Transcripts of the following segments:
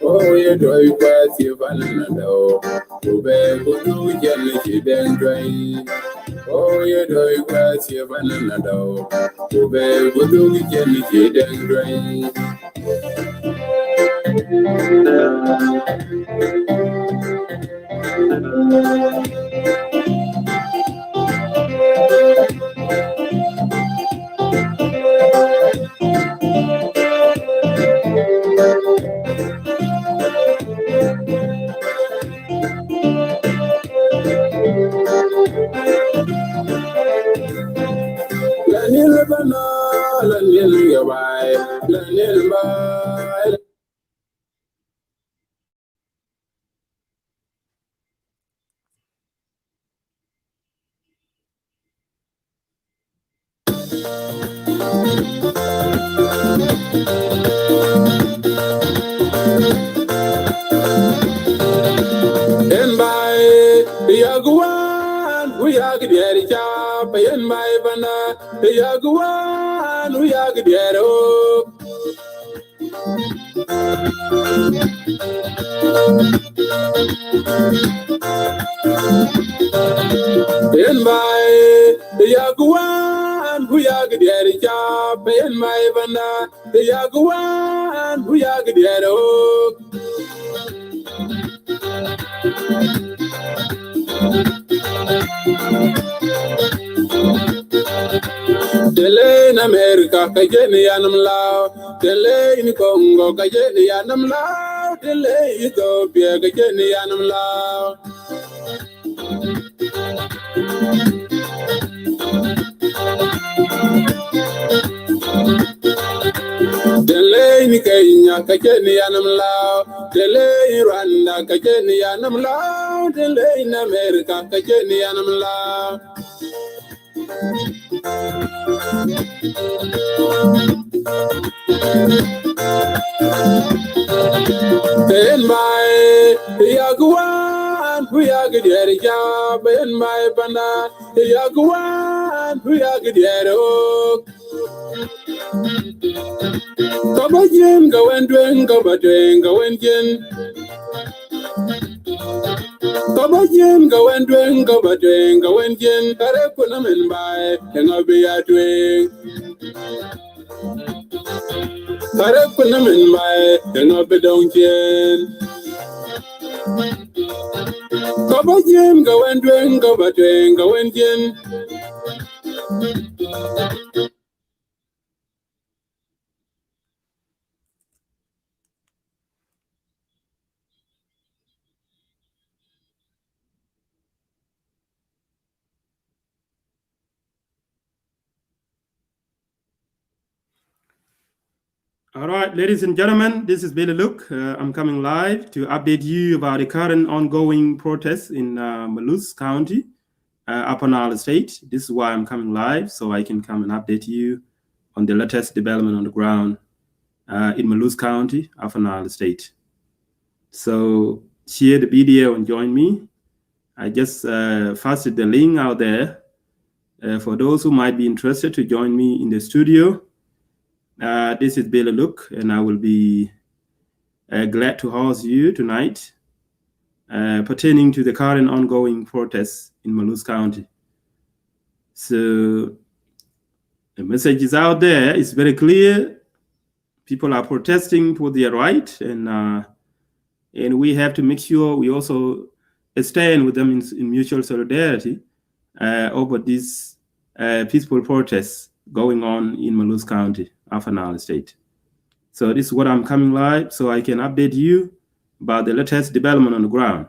Oh, you do it quite you banana. Ube kudu jelle chidendrai. Oh, you do it quite you banana. Ube kudu jelle chidendrai. Yaguan, we are the chap, and my banana. Yaguan, we are the in my Yaguan, we are the chap, and my banana. Yaguan, we are the Tele in America, Kajeni Yanam Lao, Tele in Congo, Kajeni Yanam Lao, Tele Ethiopia, Kajeni Yanam Lao. Tele in Kenya, Kajeni Yanam Lao, Tele in Rwanda, Kajeni Yanam Lao, Tele in America, Kajeni Yanam Lao. In my Yaguan, we are the job in my bana. Yaguan, we are the Kabajin, go and drink, go and drink, go and gin. Kabajin, go and drink, go and drink, go and gin. Karapunam in by, and I'll be a drink. Karapunam in by, and I'll be down gin. Kabajin, go and drink, go and drink, go and gin. All right, ladies and gentlemen, this is Billy Luke. I'm coming live to update you about the current ongoing protests in Malus County, Upper Nile State. This is why I'm coming live, so I can come and update you on the latest development on the ground in Malus County, Upper Nile State. So share the video and join me. I just fasted the link out there for those who might be interested to join me in the studio. This is Billy Luke, and I will be glad to host you tonight pertaining to the current ongoing protests in Malus County. So the message is out there. It's very clear. People are protesting for their right, and we have to make sure we also stand with them in mutual solidarity over these peaceful protests going on in Malus County, Upper Nile State. So this is what I'm coming live, so I can update you about the latest development on the ground.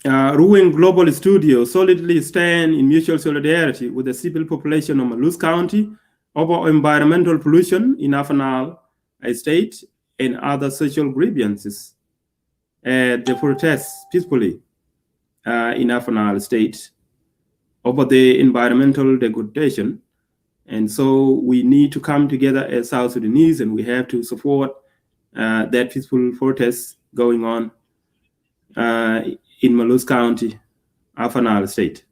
Ruweng Global Studio solidly stand in mutual solidarity with the civil population of Malus County over environmental pollution in Upper Nile State and other social grievances. The protests peacefully in Upper Nile State. over the environmental degradation. And so we need to come together as South Sudanese, and we have to support that peaceful protest going on in Malus County, Upper Nile State.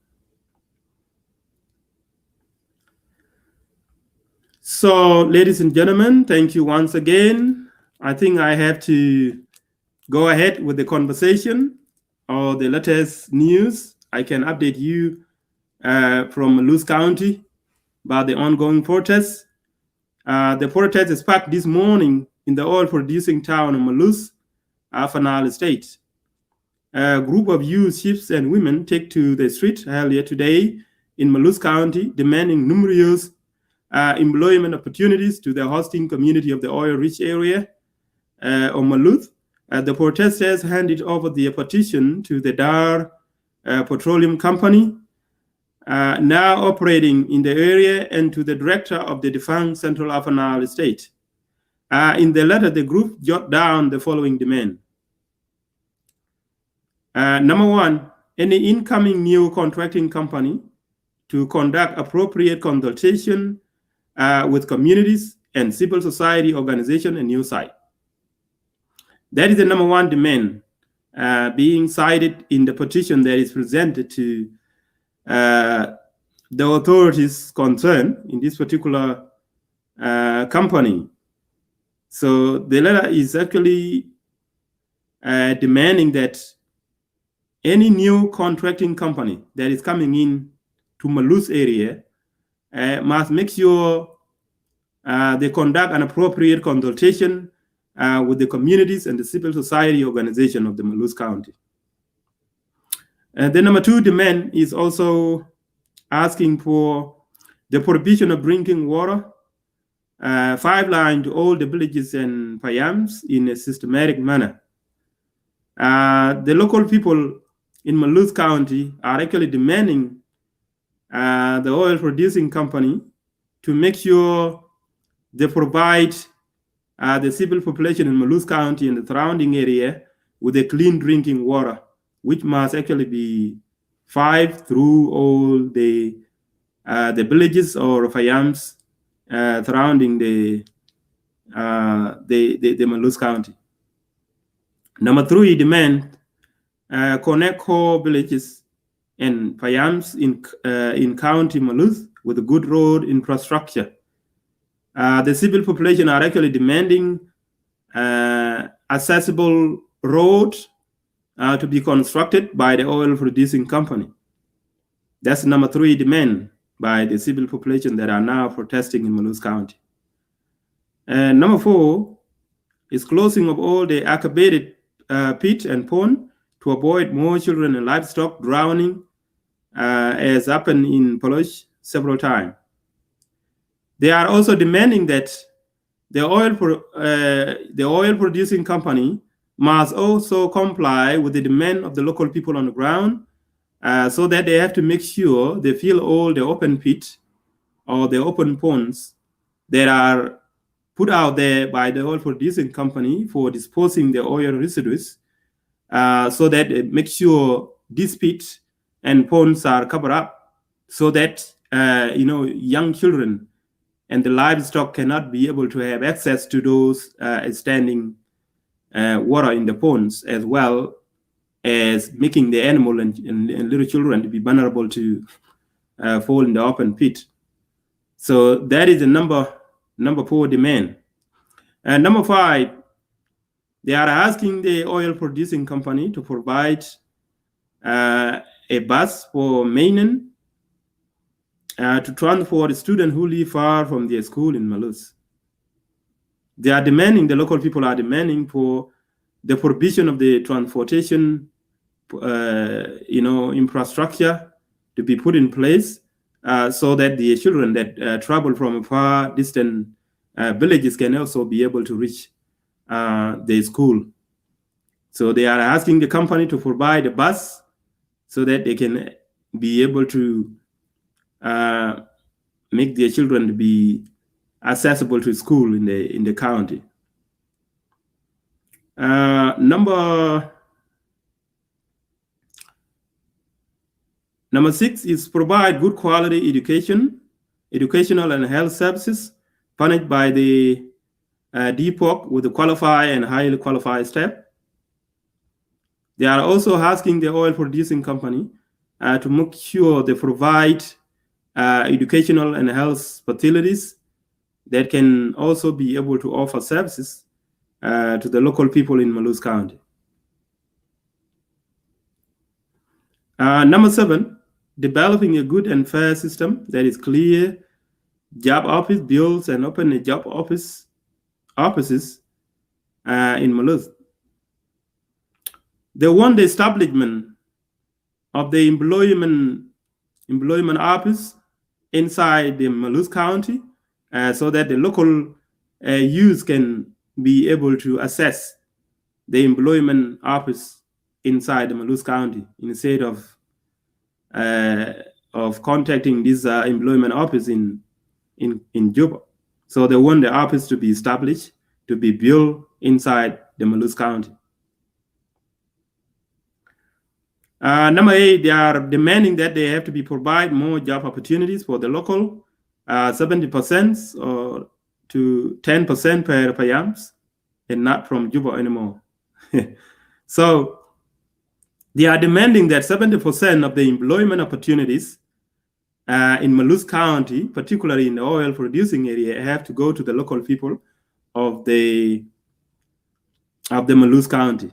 So, ladies and gentlemen, thank you once again. I think I have to go ahead with the conversation or the latest news. I can update you from Malus County about the ongoing protests. The protest is sparked this morning in the oil-producing town of Malus, Upper Nile State. A group of youth, chiefs, and women take to the street earlier today in Malus County, demanding numerous employment opportunities to the hosting community of the oil-rich area of Malus. The protesters handed over the petition to the Dar Petroleum Company, now operating in the area, and to the director of the defunct Central Upper Nile State. In the letter, the group jot down the following demand. Number one, any incoming new contracting company to conduct appropriate consultation with communities and civil society organization and new site. That is the number one demand being cited in the petition that is presented to the authorities concerned in this particular company. So the letter is actually demanding that any new contracting company that is coming in to Malus area must make sure they conduct an appropriate consultation with the communities and the civil society organization of the Malus County. The number two demand is also asking for the provision of drinking water, 5 line to all the villages and payams in a systematic manner. The local people in Malus County are actually demanding the oil producing company to make sure they provide the civil population in Malus County and the surrounding area with a clean drinking water, which must actually be 5 through all the villages or payams surrounding the Malus County. Number 3, demand connect core villages and payams in County Malus with a good road infrastructure. The civil population are actually demanding accessible road to be constructed by the oil producing company. That's number 3 demand by the civil population that are now protesting in Malus County. Number 4 is closing of all the excavated pit and pond to avoid more children and livestock drowning, as happened in Poloch several times. They are also demanding that the oil producing company must also comply with the demand of the local people on the ground, so that they have to make sure they fill all the open pit or the open ponds that are put out there by the oil producing company for disposing the oil residues, so that it makes sure these pits and ponds are covered up, so that young children and the livestock cannot be able to have access to those standing water in the ponds, as well as making the animal and little children to be vulnerable to fall in the open pit. So that is the number 4 demand. And number 5, they are asking the oil producing company to provide a bus for maintenance to transport students who live far from their school in Malus. They are demanding, the local people are demanding for the provision of the transportation infrastructure to be put in place, so that the children that travel from far distant villages can also be able to reach the school. So they are asking the company to provide a bus so that they can be able to make their children to be accessible to school in the county. Number Number 6 is provide good quality educational and health services funded by the DPOC with the qualified and highly qualified staff. They are also asking the oil producing company to make sure they provide educational and health facilities that can also be able to offer services to the local people in Maloes County. Number 7, developing a good and fair system that is clear, job office builds and open a job offices in Maloes. They want the establishment of the employment office inside the Maloes County so that the local youth can be able to access the employment office inside the Maloes County instead of contacting this employment office in Juba. So they want the office to be established, to be built inside the Maloes County. Number 8, they are demanding that they have to be provide more job opportunities for the local, 70% or to 10% per Payams, and not from Juba anymore. So they are demanding that 70% of the employment opportunities in Maloes County, particularly in the oil producing area, have to go to the local people of the Maloes County.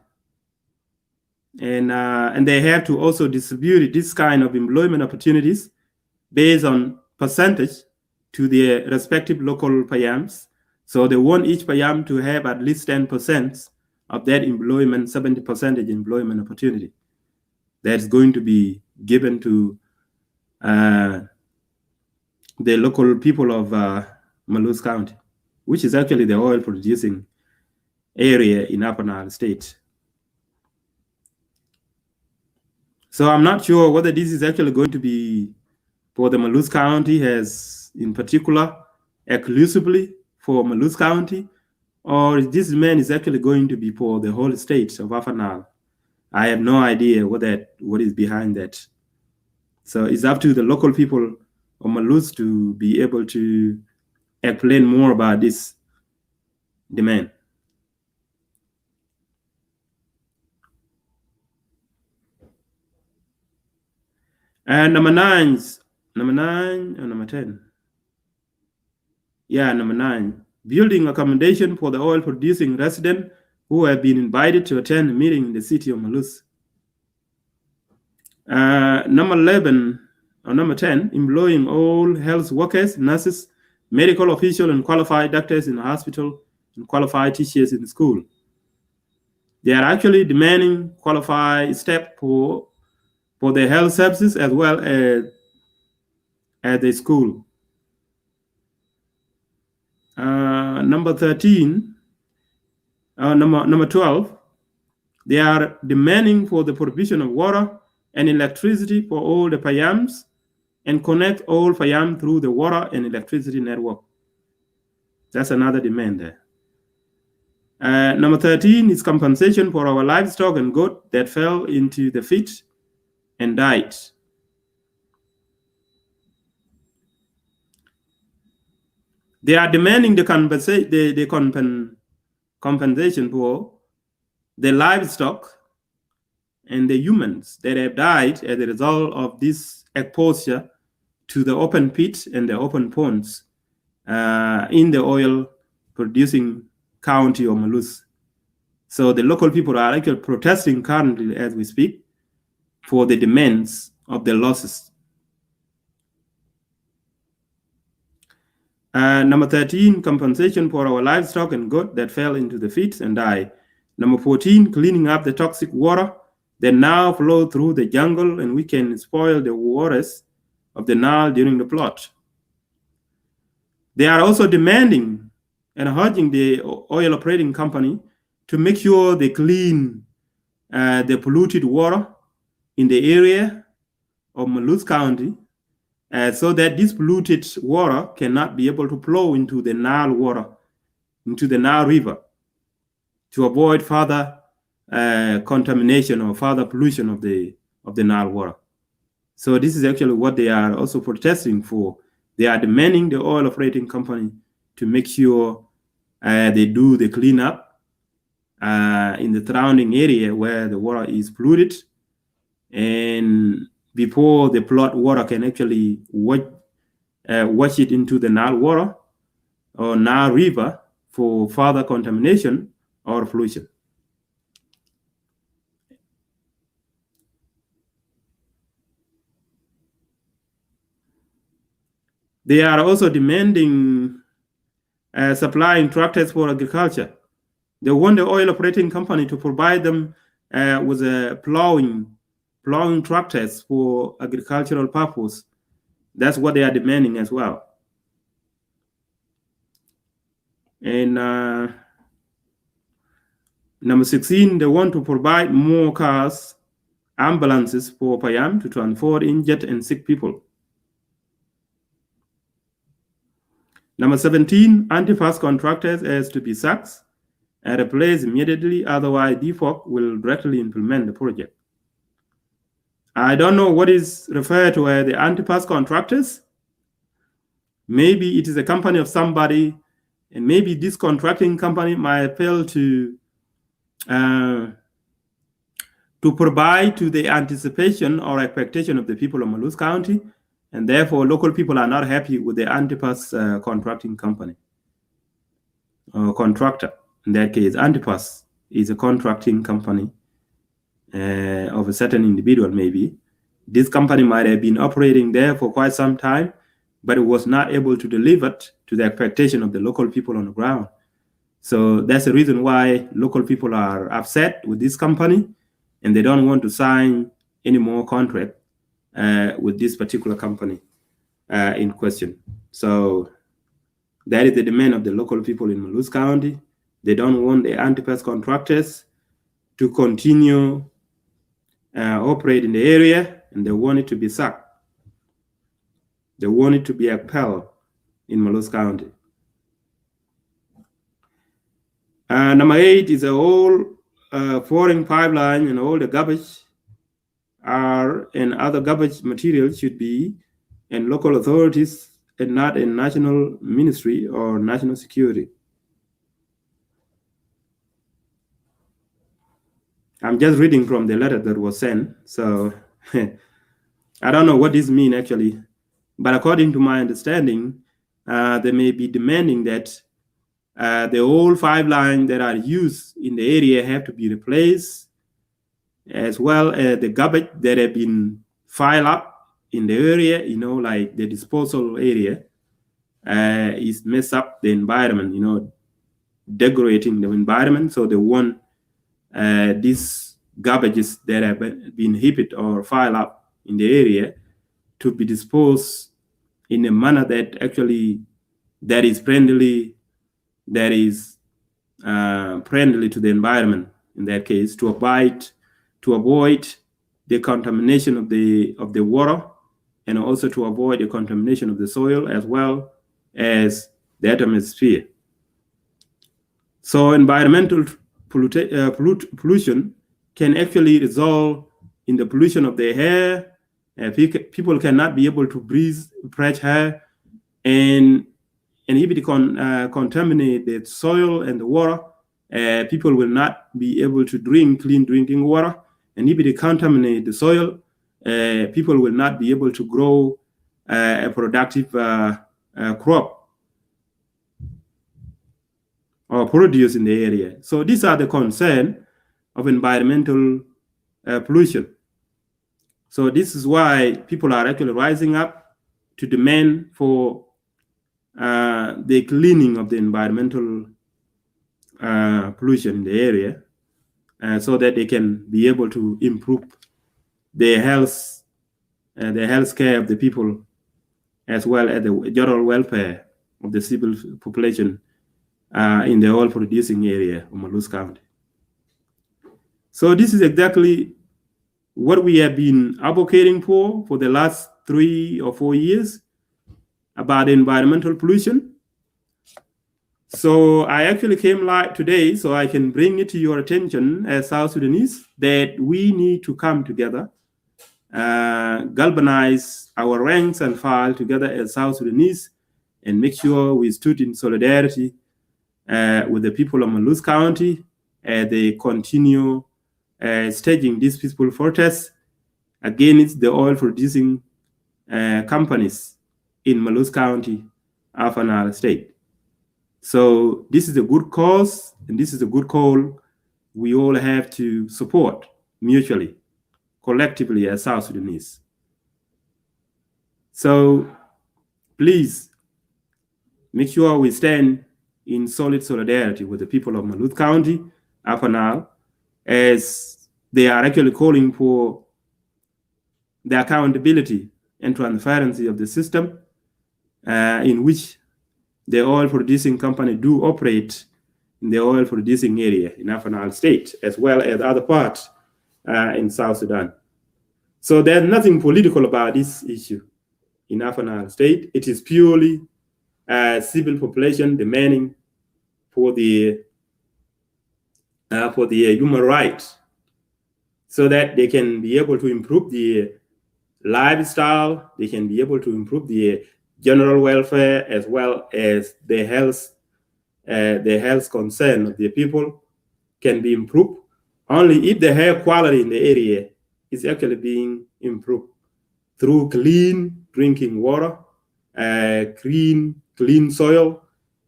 And they have to also distribute this kind of employment opportunities based on percentage to their respective local Payams. So they want each Payam to have at least 10% of that employment, 70% employment opportunity that's going to be given to the local people of Maloes County, which is actually the oil producing area in Upper Nile State. So I'm not sure whether this is actually going to be for the Maloes County as in particular, exclusively for Maloes County, or this demand is actually going to be for the whole state of Upper Nile. I have no idea what is behind that. So it's up to the local people of Maloes to be able to explain more about this demand. And number 9 or number 10? Yeah, number 9. Building accommodation for the oil producing residents who have been invited to attend a meeting in the city of Maloes. Number 11 or number 10, employing all health workers, nurses, medical officials, and qualified doctors in the hospital and qualified teachers in the school. They are actually demanding qualified staff for the health services as well as at the school. Number 13, number 12, they are demanding for the provision of water and electricity for all the Payams and connect all Payam through the water and electricity network. That's another demand there. Number 13 is compensation for our livestock and goat that fell into the pit and died. They are demanding the compensation for the livestock and the humans that have died as a result of this exposure to the open pit and the open ponds in the oil producing county of Maloes. So the local people are actually protesting currently as we speak for the demands of the losses. Number 13, compensation for our livestock and goat that fell into the pits and died. Number 14, cleaning up the toxic water that now flow through the jungle and we can spoil the waters of the Nile during the flood. They are also demanding and urging the oil operating company to make sure they clean the polluted water in the area of Maloes County so that this polluted water cannot be able to flow into the Nile water, into the Nile River, to avoid further contamination or further pollution of the Nile water. So this is actually what they are also protesting for. They are demanding the oil operating company to make sure they do the cleanup in the surrounding area where the water is polluted, and before the flood water can actually wash it into the Nile water or Nile River for further contamination or pollution. They are also demanding supplying tractors for agriculture. They want the oil operating company to provide them with plowing tractors for agricultural purpose. That's what they are demanding as well. And number 16, they want to provide more cars, ambulances for Payam to transport injured and sick people. Number 17, anti-pass contractors has to be sacked and replaced immediately, otherwise DFOC will directly implement the project. I don't know what is referred to as the anti-pass contractors. Maybe it is a company of somebody, and maybe this contracting company might fail to provide to the anticipation or expectation of the people of Malus County, and therefore local people are not happy with the anti-pass contracting company or contractor. In that case, anti-pass is a contracting company of a certain individual. Maybe this company might have been operating there for quite some time, but it was not able to deliver to the expectation of the local people on the ground. So that's the reason why local people are upset with this company, and they don't want to sign any more contract with this particular company in question. So that is the demand of the local people in Malus County. They don't want the anti-pass contractors to continue operate in the area, and they want it to be sacked. They want it to be expelled in Malus County. Number 8 is a whole foreign pipeline, and all the garbage and other garbage materials should be in local authorities and not in national ministry or national security. I'm just reading from the letter that was sent, so I don't know what this means actually, but according to my understanding, they may be demanding that the old 5 lines that are used in the area have to be replaced, as well as the garbage that have been piled up in the area, like the disposal area is mess up the environment, decorating the environment. So they want these garbages that have been heaped or piled up in the area to be disposed in a manner that actually is friendly, friendly to the environment. In that case, to avoid the contamination of the water, and also to avoid the contamination of the soil as well as the atmosphere. So environmental pollution can actually result in the pollution of the air. People cannot be able to breathe fresh air, and if it contaminate the soil and the water, people will not be able to drink clean drinking water. And if it contaminate the soil, people will not be able to grow a productive crop or produce in the area. So these are the concerns of environmental pollution. So this is why people are actually rising up to demand for the cleaning of the environmental pollution in the area, so that they can be able to improve the health care of the people, as well as the general welfare of the civil population in the oil producing area of Malus County. So this is exactly what we have been advocating for the last 3 or 4 years about environmental pollution. So I actually came live today so I can bring it to your attention as South Sudanese that we need to come together galvanize our ranks and file together as South Sudanese and make sure we stood in solidarity with the people of Maluz County as they continue staging these peaceful protests against the oil producing companies in Maluz County, Afanal State. So this is a good cause and this is a good call we all have to support mutually, collectively as South Sudanese. So please make sure we stand in solid solidarity with the people of Maluz County, Afanal, as they are actually calling for the accountability and transparency of the system in which the oil producing company do operate in the oil producing area in Afanal State, as well as other parts in South Sudan. So there's nothing political about this issue in Afanal State. It is purely civil population demanding for the human rights, so that they can be able to improve the lifestyle, they can be able to improve the general welfare as well as the health concern of the people can be improved only if the air quality in the area is actually being improved through clean drinking water, clean soil,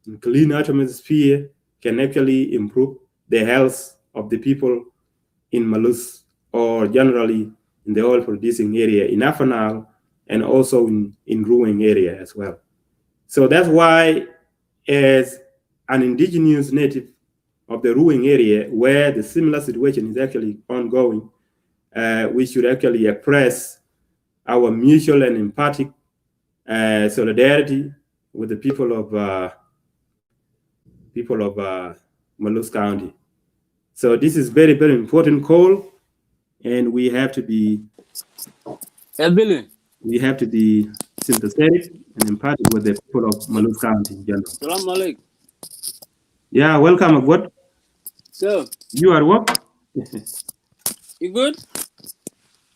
and clean atmosphere can actually improve the health of the people in Maluz or generally in the oil producing area in Afanal and also in Ruweng area as well. So that's why, as an indigenous native of the Ruweng area, where the similar situation is actually ongoing, we should actually express our mutual and empathic solidarity with the people of Maluz County. So this is very, very important call, and we have to be sympathetic and empathic with the people of Maluz County in general. Salam alaikum. Yeah, welcome, Agwat. So, You are what? you good?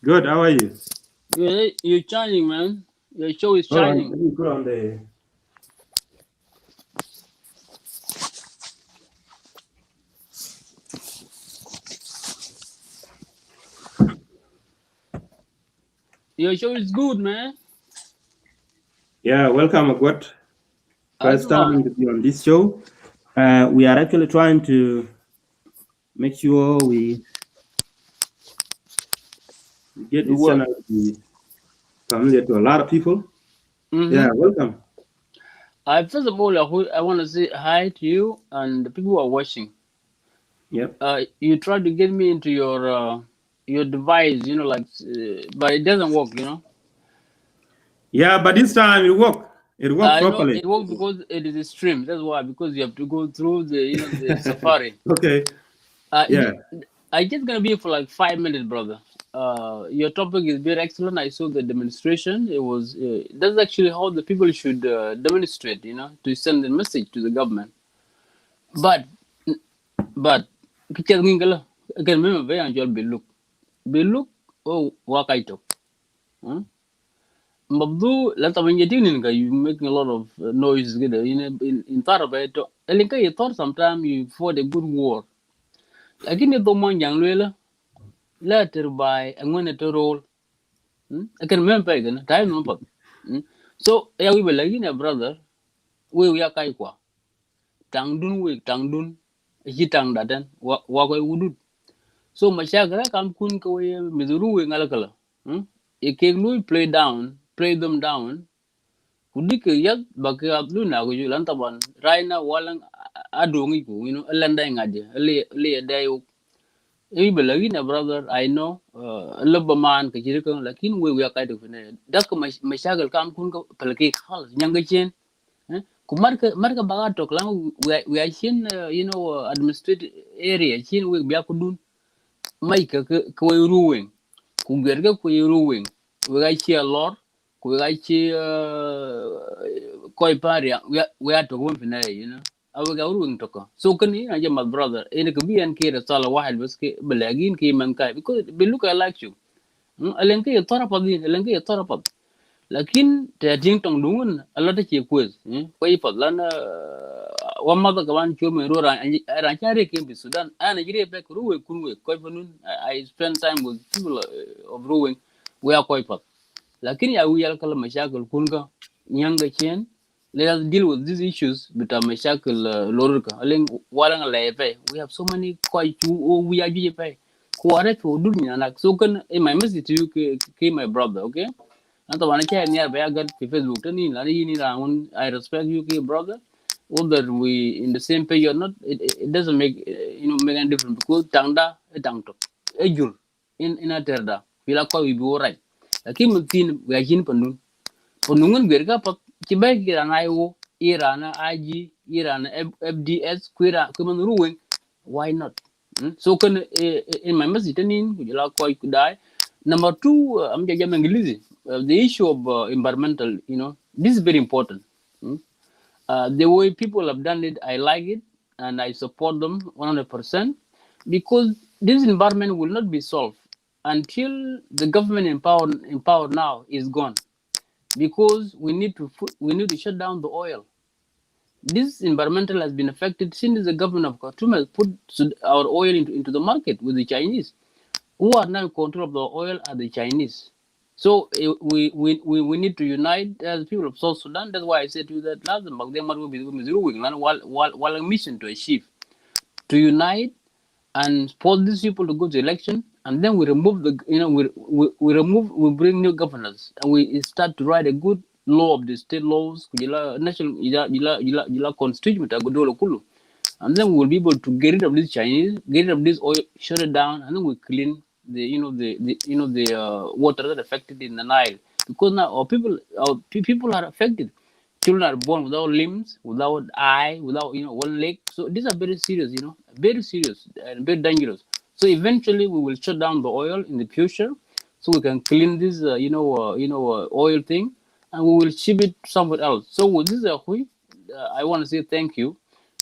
Good, how are you? You're shining, man. Your show is shining. Let me put on the... Your show is good, man. Yeah, welcome, Agwat. First time to be on this show. We are actually trying to make sure we get this channel to be familiar to a lot of people. Mm-hmm. Yeah, welcome. First of all, I want to say hi to you and the people who are watching. Yep. You tried to get me into your device, but it doesn't work, Yeah, but this time it worked. It worked properly. It worked because it is a stream. That's why, because you have to go through the Safari. Okay. Yeah. I just gonna be for like 5 minutes, brother. Your topic is very excellent. I saw the demonstration. It was that's actually how the people should demonstrate, to send a message to the government. But again, remember very enjoy Beluk wakaito. Mabdu lanta banyetin you making a lot of noise in Tarabaito. Elinka you thought sometime you fought a good war. Again, the man young Lela, later by and when it roll. I can remember again, time number. So, yeah, we were like in a brother, we are kaikwa. Tang dun, he tang that then, what I would. So, Mashagra come kun ko Mizuru in Alakala. A king play them down. Kudika yat baka luna, you lantaban, Raina, Wallang, Adongiku, a landing idea, a day. Ibelagina brother, I know, Lubaman, Kajirikan, Lakin, we are kind of Daka Mashagal come kunko, Palaki Hall, younger chain. Kumarka Bagatok, we are seen, administrative area, chin with Biakudun, Mike Koi Ruweng, Kugerga Koi Ruweng, we are here a lot, we are here Koi Paria, we are to one, أو قاولون تكا so can you know my brother إنك بيان كير صار واحد بس كي بلاقين كي من كاي because look I like you Alenka ye tora padi, alenka ye tora pad. Lakin te ting tong dungun ala te che kwez. Kwa yi pad lan wa mother kawan chume ro ran chare ke bi Sudan. Ana jire pe Ruweng kunwe koi panun. I spend time with people of Ruweng. We are koi pad. Lakini ya wiyal kala mashakil kunga nyanga chen. Let us deal with these issues bita mashakil lorka. Aling walang lepe. We have so many koi chu o we are jije kuare to dunya nak so kan my message to you my brother, okay? Anta wana cha near ba gat fi Facebook tani la ni raun. I respect you brother. Whether we in the same page or not, it doesn't make make any difference because tangda tangto ejur in a terda bila ko we be alright. Lakini mtin we ajin pandun pandungan berka pat cibai kirana ayo irana IG irana FDS kwira kuman Ruweng, why not? So can in my message tanin kujala ko kudai. Number two, I'm just the issue of environmental, this is very important. The way people have done it, I like it and I support them 100% because this environment will not be solved until the government in power now is gone, because we need to shut down the oil. This environmental has been affected since the government of Khartoum has put our oil into the market with the Chinese. Who are now in control of the oil are the Chinese. So we need to unite as people of South Sudan. That's why I said to you that last time will be while a mission to achieve to unite and force these people to go to election, and then we remove we bring new governors and we start to write a good law of the state laws national constitution, and then we will be able to get rid of this Chinese, get rid of this oil, shut it down, and then we clean the water that affected in the Nile, because now our people are affected. Children are born without limbs, without eye, without one leg. So these are very serious, very serious and very dangerous. So eventually we will shut down the oil in the future, so we can clean this oil thing, and we will ship it somewhere else. So with this, I want to say thank you.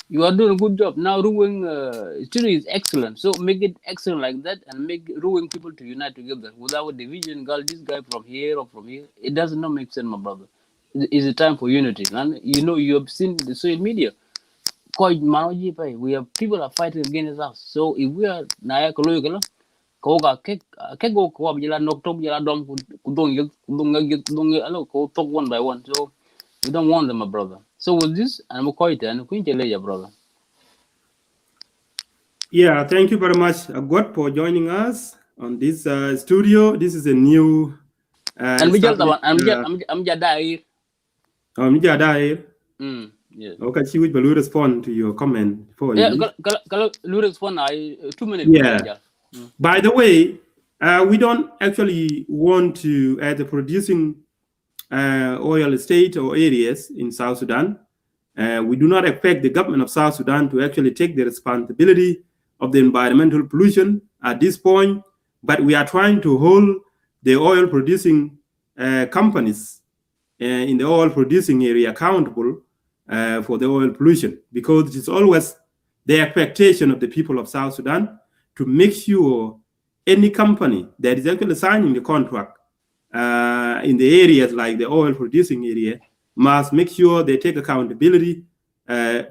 You are doing a good job. Now Ruweng still is excellent. So make it excellent like that and make Ruweng people to unite together without division. Girl, this guy from here or from here. It does not make sense, my brother. It's a time for unity. And you have seen the social media. We have people are fighting against us. So if we are naya kaloy koga kek go ko abjela nokto abjela dom kudong alo ko talk one by one. So we don't want them, my brother. So with this, I'm quite and your brother. Yeah, thank you very much, God, for joining us on this studio. This is a new. And we just I'm just there. Yes. Okay, she will respond to your comment for you. Yeah, respond. 2 minutes. Yeah. By the way, we don't actually want to, as a producing oil state or areas in South Sudan, we do not expect the government of South Sudan to actually take the responsibility of the environmental pollution at this point, but we are trying to hold the oil producing companies in the oil producing area accountable for the oil pollution, because it is always the expectation of the people of South Sudan to make sure any company that is actually signing the contract in the areas like the oil producing area must make sure they take accountability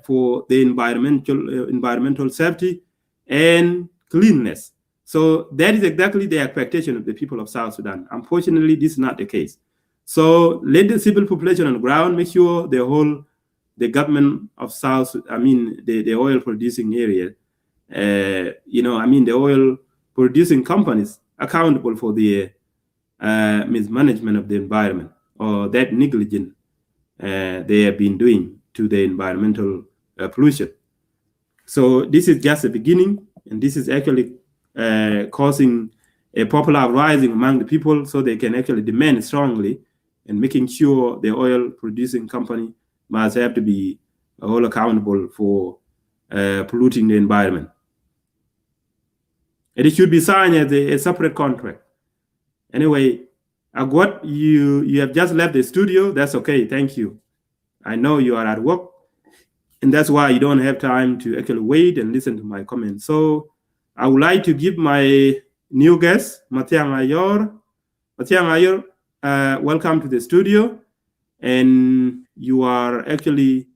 for the environmental safety and cleanliness. So that is exactly the expectation of the people of South Sudan. Unfortunately, this is not the case. So let the civil population on the ground make sure they hold the government of the oil producing area, the oil producing companies accountable for the mismanagement of the environment, or that negligence they have been doing to the environmental pollution. So this is just the beginning, and this is actually causing a popular uprising among the people, so they can actually demand strongly and making sure the oil producing company must have to be all accountable for polluting the environment. And it should be signed as a separate contract. Anyway, Agwat, you have just left the studio. That's okay. Thank you. I know you are at work, and that's why you don't have time to actually wait and listen to my comments. So I would like to give my new guest, Mathiang Ayor, Matiang Ayer, welcome to the studio. And you are actually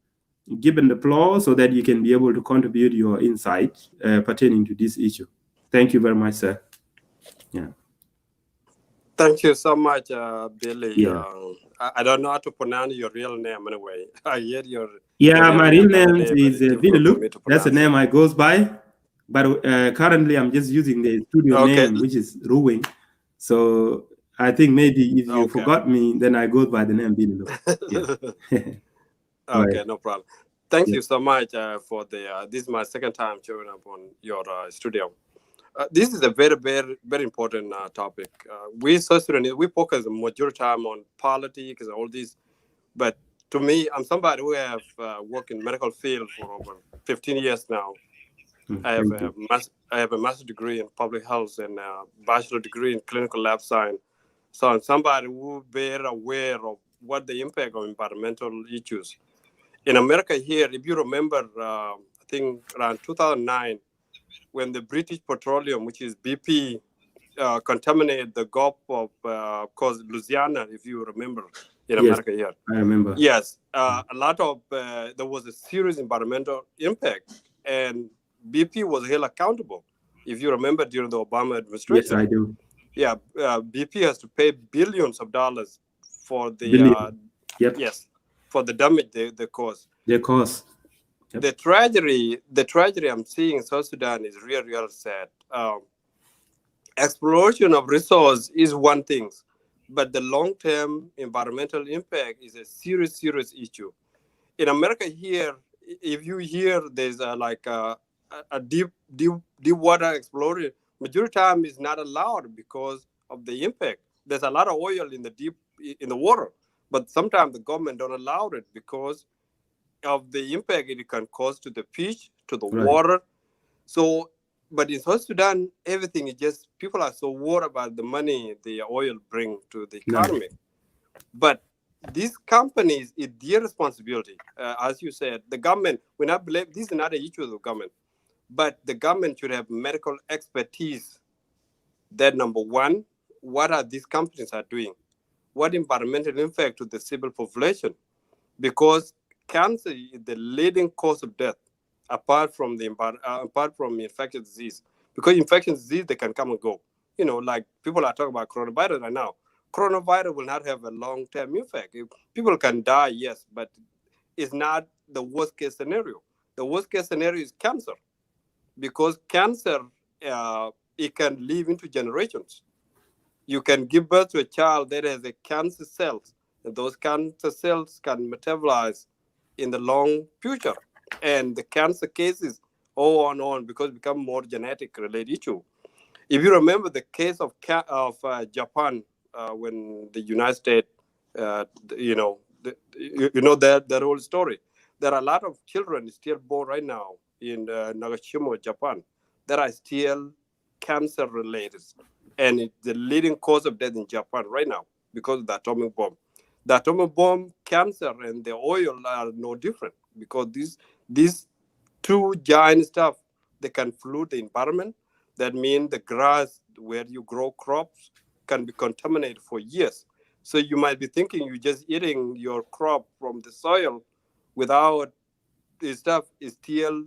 given the floor so that you can be able to contribute your insight pertaining to this issue. Thank you very much, sir. Yeah. Thank you so much, Billy. Yeah. I don't know how to pronounce your real name anyway. I hear your My real name very is difficult for me Billy. to That's the pronounce. name I goes by. But currently, I'm just using the studio Okay. name, which is Ruweng. So I think maybe if you forgot me, then I go by the name Billy. Yeah. Okay, Right. no problem. Thank Yeah. you so much for the. This is my second time showing up on your studio. This is a very, very, very important topic. We South Sudanese, we focus the majority time on politics and all this. But to me, I'm somebody who have worked in medical field for over 15 years now. I have a master's degree in public health and a bachelor degree in clinical lab science. So I'm somebody who very aware of what the impact of environmental issues. In America here, if you remember, I think around 2009, when the British Petroleum, which is BP, contaminated the Gulf of Louisiana, if you remember, in America here. I remember. Yes, a lot of there was a serious environmental impact, and BP was held accountable. If you remember, during the Obama administration. Yes, I do. Yeah, BP has to pay billions of dollars for the for the damage they caused. Their cause. Yep. The tragedy I'm seeing in South Sudan is real sad. Exploration of resource is one thing, but the long-term environmental impact is a serious issue. In America here, if you hear there's a deep water exploration, majority time is not allowed because of the impact. There's a lot of oil in the water, but sometimes the government don't allow it because of the impact it can cause to the fish, to the water. So, but in South Sudan, everything is just, people are so worried about the money the oil bring to the economy. But these companies, it's their responsibility. As you said, the government, we not believe, this is not an issue of the government, but the government should have medical expertise. That number one, what are these companies are doing? What environmental impact to the civil population? Because cancer is the leading cause of death, apart from infectious disease. Because infectious disease, they can come and go. You know, like people are talking about coronavirus right now. Coronavirus will not have a long-term effect. People can die, yes, but it's not the worst-case scenario. The worst-case scenario is cancer, because cancer, it can live into generations. You can give birth to a child that has a cancer cells, and those cancer cells can metabolize in the long future. And the cancer cases on because it become more genetic related issue. If you remember the case of Japan, when the United States, that whole story. There are a lot of children still born right now in Nagashima, Japan, that are still cancer related. And it's the leading cause of death in Japan right now because of the atomic bomb. The atomic bomb, cancer, and the oil are no different, because these two giant stuff, they can pollute the environment. That means the grass where you grow crops can be contaminated for years. So you might be thinking you're just eating your crop from the soil without this stuff. Is still,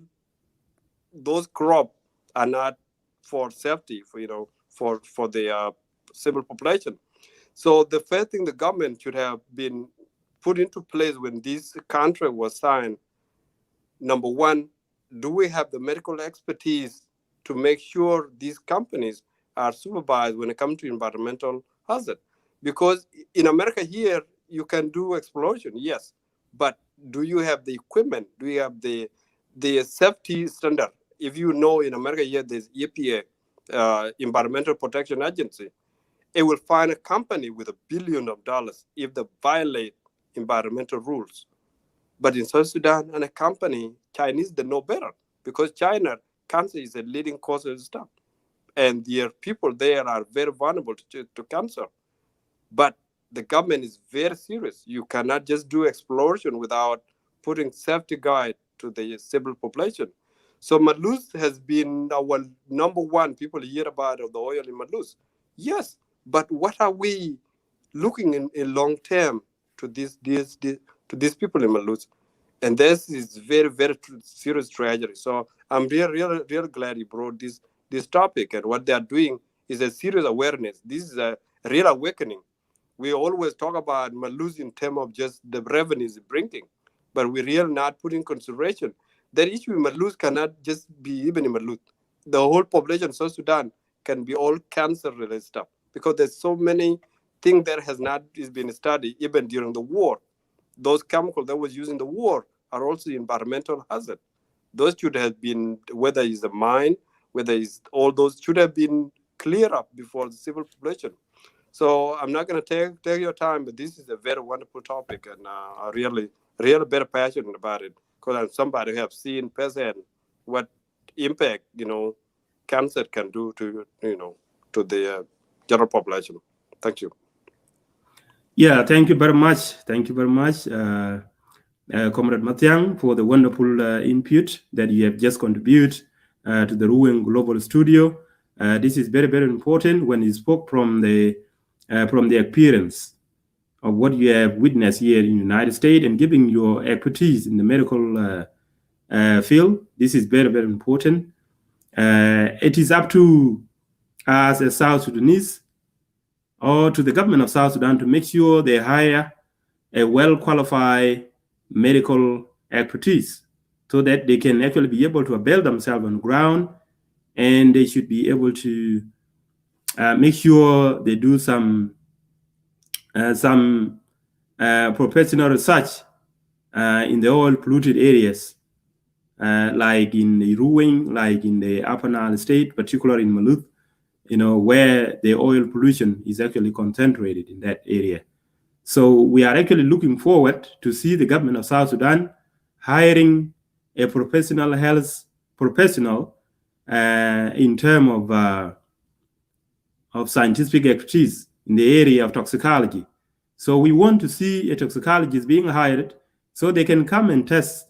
those crops are not for safety, for the civil population. So the first thing the government should have been put into place when this contract was signed, number one, do we have the medical expertise to make sure these companies are supervised when it comes to environmental hazard? Because in America here, you can do exploration, yes, but do you have the equipment? Do you have the safety standard? If you know, in America here, there's EPA, Environmental Protection Agency. It will find a company with $1 billion if they violate environmental rules. But in South Sudan, and a company, Chinese, they know better, because China, cancer is a leading cause of stuff. And their people there are very vulnerable to cancer. But the government is very serious. You cannot just do exploration without putting safety guide to the civil population. So Madluz has been our number one. People hear about the oil in Madluz. Yes, But what are we looking in long term to these people in Malus? And this is very, very serious tragedy. So I'm really glad you brought this topic. And what they are doing is a serious awareness. This is a real awakening. We always talk about Malus in terms of just the revenues bringing, but we really not putting consideration. That issue in Malus cannot just be even in Malus. The whole population of South Sudan can be all cancer-related stuff because there's so many things that has not is been studied even during the war. Those chemicals that was used in the war are also environmental hazard. Those should have been, whether it's the mine, whether it's all those, should have been clear up before the civil population. So I'm not going to take your time, but this is a very wonderful topic, and I really very passionate about it because I'm somebody who have seen firsthand what impact cancer can do to to the general population. Thank you. Yeah, thank you very much. Thank you very much, Comrade Matiang, for the wonderful input that you have just contributed to the Ruweng Global Studio. This is very, very important when you spoke from the experience of what you have witnessed here in the United States and giving your expertise in the medical field. This is very, very important. It is up to us as South Sudanese or to the government of South Sudan to make sure they hire a well-qualified medical expertise so that they can actually be able to avail themselves on the ground, and they should be able to make sure they do some professional research in the oil polluted areas, like in the Ruweng, like in the Upper Nile State, particularly in Maluth, where the oil pollution is actually concentrated in that area. So we are actually looking forward to see the government of South Sudan hiring a professional health professional in terms of scientific expertise in the area of toxicology. So we want to see a toxicologist being hired so they can come and test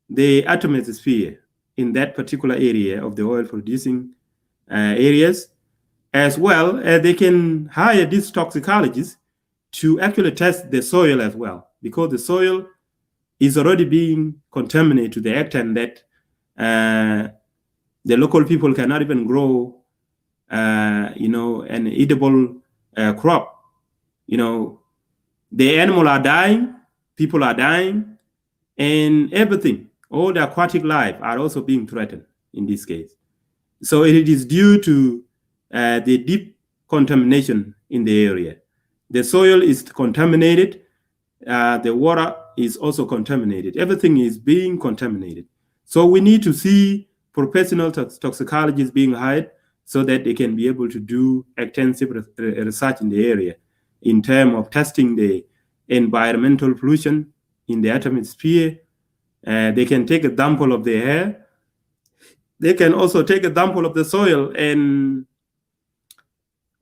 the atmosphere in that particular area of the oil producing areas, as well as they can hire these toxicologists to actually test the soil as well, because the soil is already being contaminated to the extent that the local people cannot even grow an eatable crop. The animals are dying, people are dying, and everything, all the aquatic life are also being threatened in this case. So it is due to the deep contamination in the area. The soil is contaminated, the water is also contaminated. Everything is being contaminated. So we need to see professional toxicologists being hired so that they can be able to do extensive research in the area in terms of testing the environmental pollution in the atmosphere. They can take a sample of the air. They can also take a sample of the soil and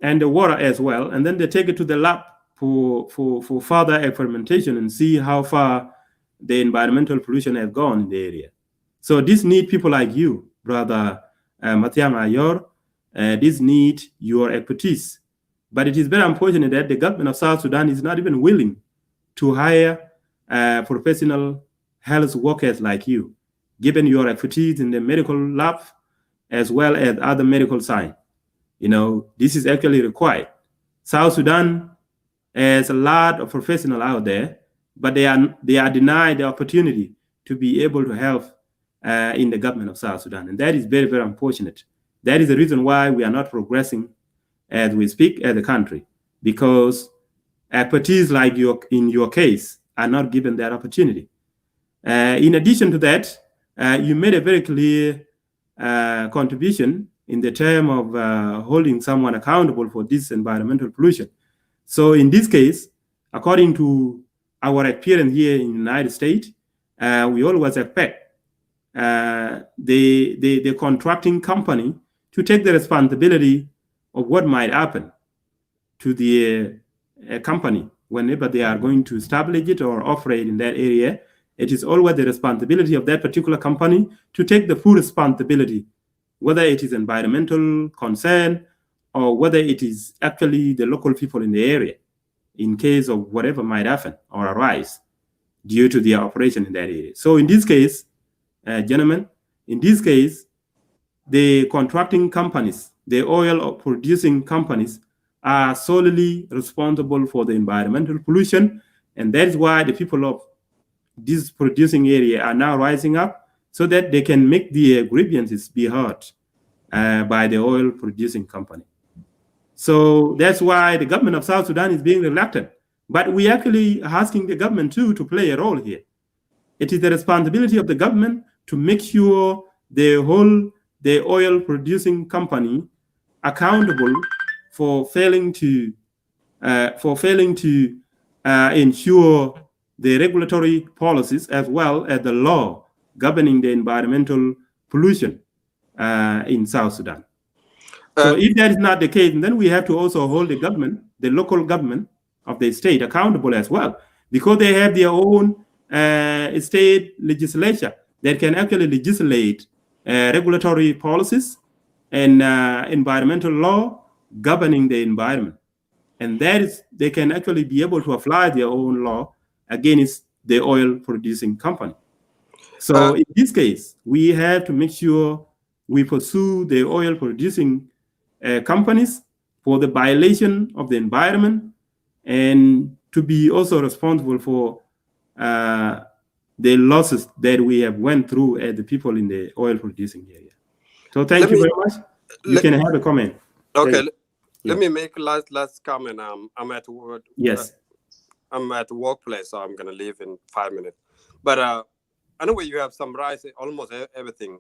the water as well, and then they take it to the lab for further experimentation and see how far the environmental pollution has gone in the area. So this need people like you, Brother Matiang Ayor. This need your expertise. But it is very unfortunate that the government of South Sudan is not even willing to hire professional health workers like you, given your expertise in the medical lab as well as other medical science. This is actually required. South Sudan has a lot of professionals out there, but they are denied the opportunity to be able to help in the government of South Sudan. And that is very, very unfortunate. That is the reason why we are not progressing as we speak as a country, because expertise like in your case are not given that opportunity. In addition to that, you made a very clear contribution in the term of holding someone accountable for this environmental pollution. So in this case, according to our experience here in the United States, we always expect the contracting company to take the responsibility of what might happen to the company whenever they are going to establish it or operate in that area. It is always the responsibility of that particular company to take the full responsibility, whether it is environmental concern or whether it is actually the local people in the area, in case of whatever might happen or arise due to their operation in that area. So in this case, gentlemen, in this case, the contracting companies, the oil producing companies, are solely responsible for the environmental pollution, and that is why the people of this producing area are now rising up so that they can make their grievances be heard by the oil producing company. So that's why the government of South Sudan is being reluctant. But we actually are asking the government too to play a role here. It is the responsibility of the government to make sure the oil producing company accountable for failing to ensure the regulatory policies as well as the law governing the environmental pollution in South Sudan. So if that is not the case, then we have to also hold the government, the local government of the state, accountable as well, because they have their own state legislature that can actually legislate regulatory policies and environmental law governing the environment. And that is, they can actually be able to apply their own law against the oil producing company. So in this case, we have to make sure we pursue the oil producing companies for the violation of the environment and to be also responsible for the losses that we have went through as the people in the oil producing area. So thank you very much. You can have a comment. Okay, let me make a last comment. I'm at work. Yes. I'm at the workplace, so I'm gonna leave in 5 minutes. But anyway, you have summarized almost everything.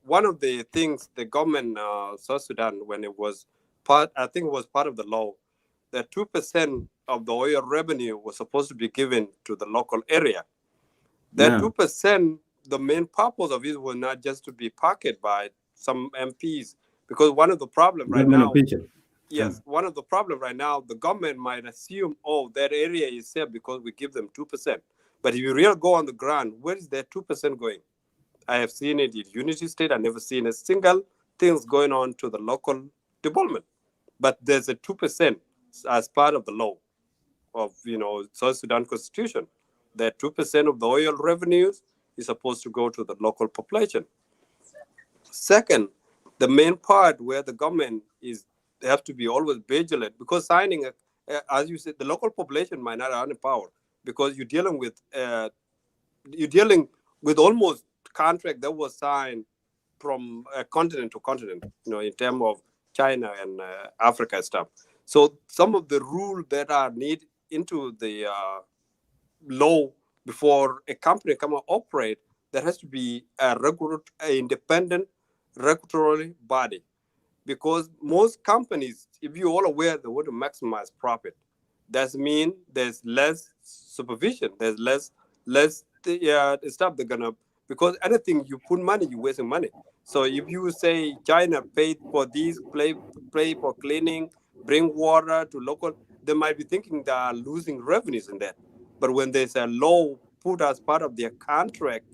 One of the things the government South Sudan, when it was part of the law, that 2% of the oil revenue was supposed to be given to the local area. That 2%, the main purpose of it was not just to be pocketed by some MPs, because one of the problems right now, one of the problems right now, the government might assume, oh, that area is safe because we give them 2%. But if you really go on the ground, where is that 2% going? I have seen it in Unity State. I've never seen a single thing going on to the local development. But there's a 2% as part of the law of South Sudan Constitution. That 2% of the oil revenues is supposed to go to the local population. Second, the main part where the government have to be always vigilant, because signing, as you said, the local population might not have any power, because you're dealing with almost contract that was signed from continent to continent, in terms of China and Africa stuff. So some of the rules that are needed into the law before a company come and operate, there has to be an independent regulatory body. Because most companies, if you're all aware, they want to maximize profit. That means there's less supervision, there's less stuff they're gonna, because anything you put money, you're wasting money. So if you say China paid for these, pay for cleaning, bring water to local, they might be thinking they are losing revenues in that. But when there's a law put as part of their contract,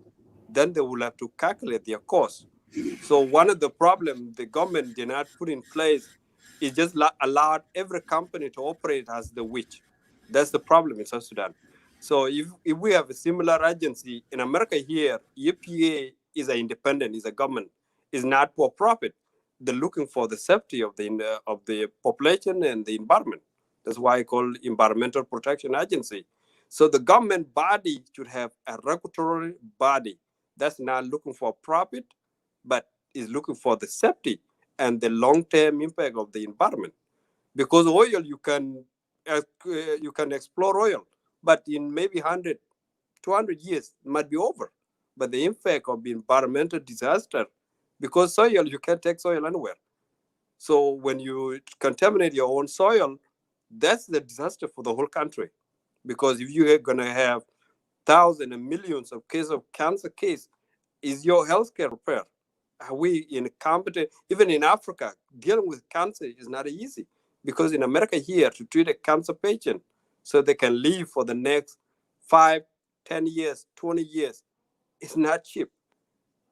then they will have to calculate their costs. So one of the problems the government did not put in place is just allowed every company to operate as the wish. That's the problem in South Sudan. So if we have a similar agency in America here, EPA is an independent, is a government, is not for profit. They're looking for the safety of the population and the environment. That's why I call Environmental Protection Agency. So the government body should have a regulatory body that's not looking for profit, but is looking for the safety and the long-term impact of the environment. Because oil, you can explore oil, but in maybe 100, 200 years, it might be over. But the impact of the environmental disaster, because soil, you can't take soil anywhere. So when you contaminate your own soil, that's the disaster for the whole country. Because if you're going to have thousands and millions of cases of cancer is your healthcare repair? Are we incompetent? Even in Africa, dealing with cancer is not easy, because in America here, to treat a cancer patient so they can live for the next 5, 10 years, 20 years, it's not cheap.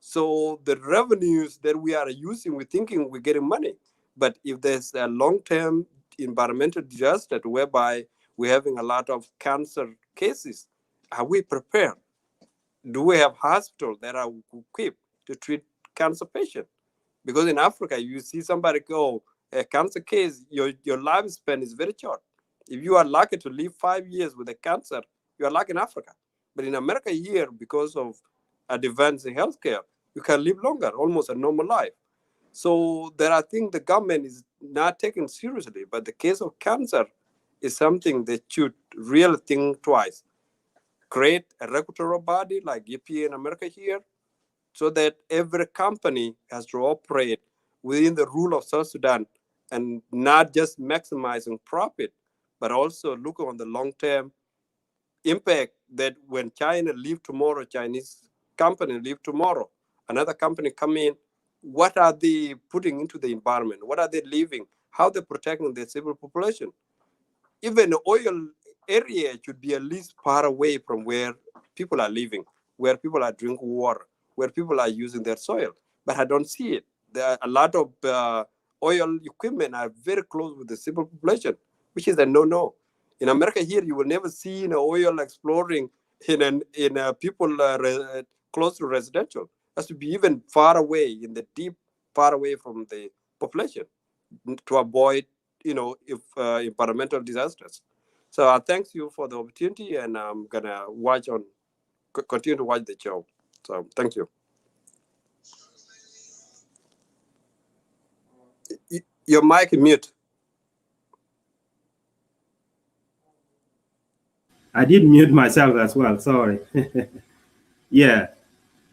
So the revenues that we are using, we're thinking we're getting money, But if there's a long-term environmental disaster whereby we're having a lot of cancer cases, are we prepared? Do we have hospitals that are equipped to treat cancer patients? Because in Africa, you see somebody go, a cancer case, your lifespan is very short. If you are lucky to live 5 years with a cancer, you are lucky in Africa. But in America here, because of advance in healthcare, you can live longer, almost a normal life. So there are things the government is not taking seriously. But the case of cancer is something they should really think twice. Create a regulatory body like EPA in America here, so that every company has to operate within the rule of South Sudan and not just maximizing profit, but also look on the long-term impact that when China leave tomorrow, Chinese company leave tomorrow, another company come in, what are they putting into the environment? What are they leaving? How they protecting the civil population? Even the oil area should be at least far away from where people are living, where people are drinking water, where people are using their soil. But I don't see it. There are a lot of oil equipment are very close with the civil population, which is a no-no. In America here, you will never see oil exploring in people close to residential. It has to be even far away, in the deep, far away from the population, to avoid if environmental disasters. So I thank you for the opportunity, and I'm gonna continue to watch the show. So thank you. Your mic is mute. I did mute myself as well. Sorry. Yeah.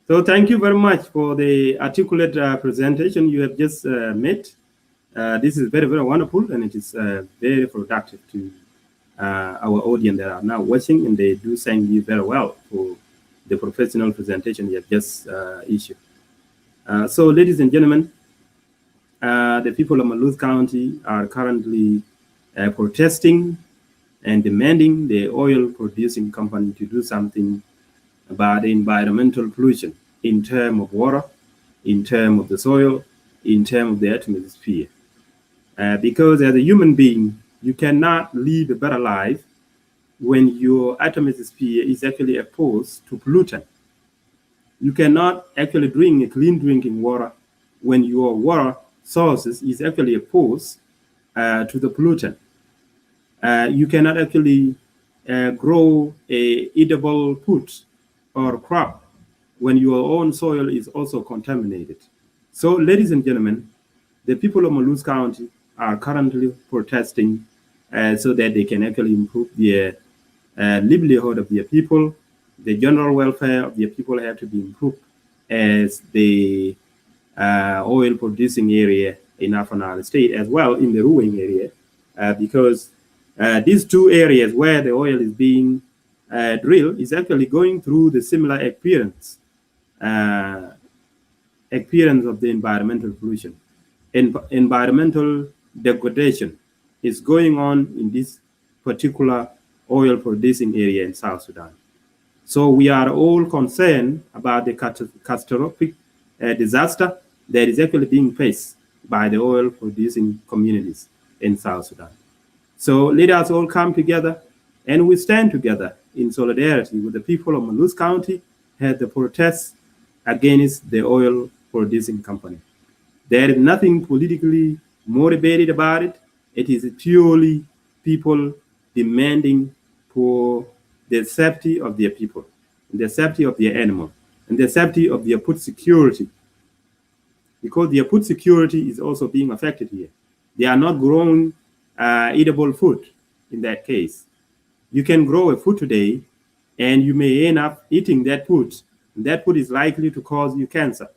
So thank you very much for the articulate presentation you have just made. This is very, very wonderful, and it is very productive to our audience that are now watching, and they do thank you very well for the professional presentation you have just issued. So, ladies and gentlemen, the people of Maluz County are currently protesting and demanding the oil-producing company to do something about the environmental pollution in terms of water, in terms of the soil, in terms of the atmosphere. Because as a human being, you cannot live a better life when your atmosphere is actually exposed to pollutant. You cannot actually drink a clean drinking water when your water sources is actually exposed to the pollutant. You cannot actually grow a eatable food or crop when your own soil is also contaminated. So, ladies and gentlemen, the people of Maluz County are currently protesting so that they can actually improve their livelihood of their people. The general welfare of their people have to be improved as the oil producing area in Afanal State, as well in the Ruweng area, because these two areas where the oil is being drilled is actually going through the similar experience of the environmental pollution. Environmental degradation is going on in this particular oil producing area in South Sudan. So we are all concerned about the catastrophic disaster that is actually being faced by the oil producing communities in South Sudan. So let us all come together and we stand together in solidarity with the people of Maluz County as the protests against the oil producing company. There is nothing politically motivated about it. It is purely people demanding for the safety of their people, the safety of their animal, and the safety of their food security. Because their food security is also being affected here. They are not growing eatable food in that case. You can grow a food today, and you may end up eating that food. And that food is likely to cause you cancer.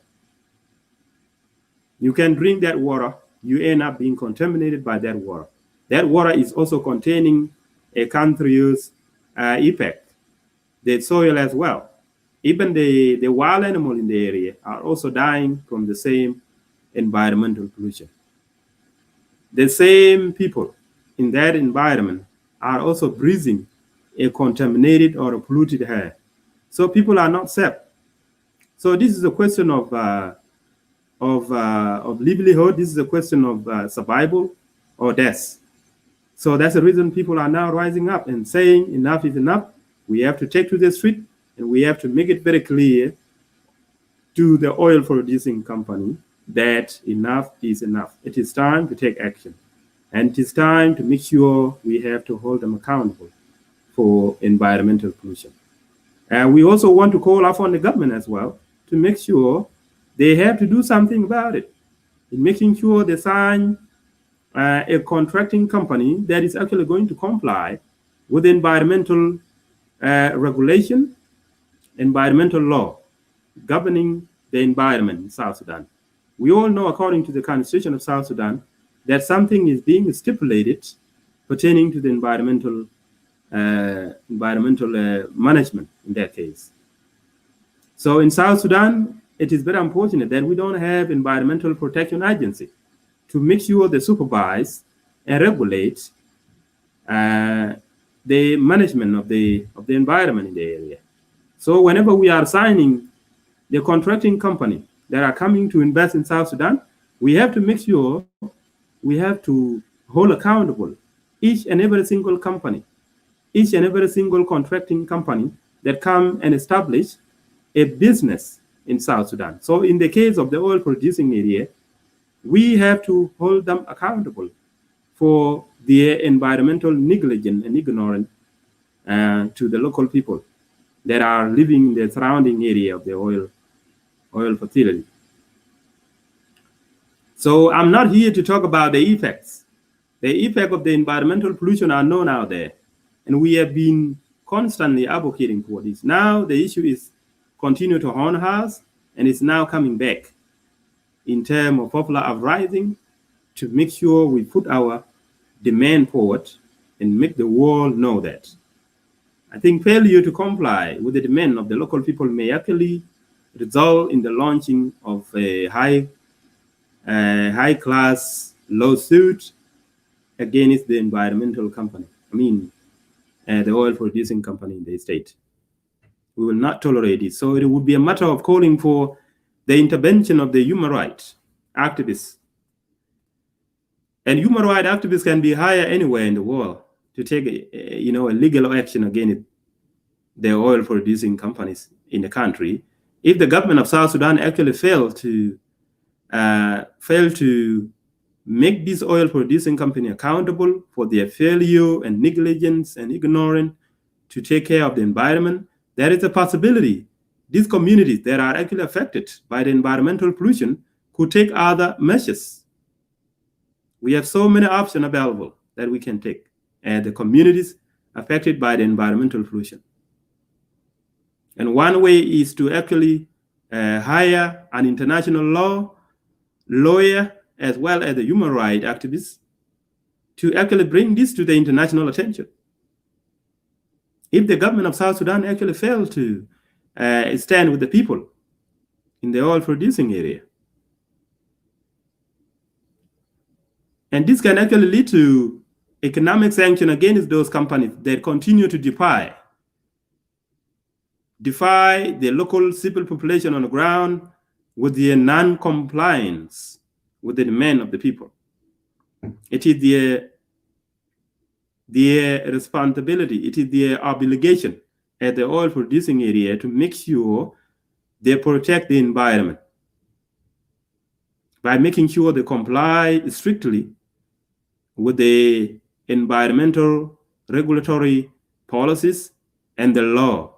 You can drink that water, you end up being contaminated by that water. That water is also containing a cancerous effect, the soil as well. Even the wild animals in the area are also dying from the same environmental pollution. The same people in that environment are also breathing a contaminated or a polluted air. So people are not safe. So this is a question of of livelihood. This is a question of survival or death. So that's the reason people are now rising up and saying enough is enough. We have to take to the street and we have to make it very clear to the oil producing company that enough is enough. It is time to take action. And it is time to make sure we have to hold them accountable for environmental pollution. And we also want to call upon the government as well to make sure they have to do something about it, in making sure they sign a contracting company that is actually going to comply with environmental regulation, environmental law governing the environment in South Sudan. We all know, according to the Constitution of South Sudan, that something is being stipulated pertaining to the environmental management in that case. So in South Sudan, it is very unfortunate that we don't have environmental protection agency to make sure they supervise and regulate the management of the environment in the area. So whenever we are signing the contracting company that are coming to invest in South Sudan, we have to make sure we have to hold accountable each and every single company, each and every single contracting company that come and establish a business in South Sudan. So in the case of the oil producing area, we have to hold them accountable for their environmental negligence and ignorance to the local people that are living in the surrounding area of the oil facility. So I'm not here to talk about the effects. The effects of the environmental pollution are known out there, and we have been constantly advocating for this. Now the issue is continue to haunt us, and it's now coming back in terms of popular uprising to make sure we put our demand forward and make the world know that. I think failure to comply with the demand of the local people may actually result in the launching of a high-class lawsuit against the environmental company. The oil-producing company in the state. We will not tolerate it. So it would be a matter of calling for the intervention of the human rights activists. And human rights activists can be hired anywhere in the world to take a legal action against the oil-producing companies in the country. If the government of South Sudan actually failed to make this oil-producing company accountable for their failure and negligence and ignorance to take care of the environment, there is a possibility these communities that are actually affected by the environmental pollution could take other measures. We have so many options available that we can take as the communities affected by the environmental pollution. And one way is to actually hire an international lawyer as well as the human rights activists to actually bring this to the international attention. If the government of South Sudan actually failed to stand with the people in the oil producing area. And this can actually lead to economic sanction against those companies that continue to defy the local civil population on the ground with their non-compliance with the demand of the people. It is their responsibility, it is their obligation at the oil producing area to make sure they protect the environment by making sure they comply strictly with the environmental regulatory policies and the law.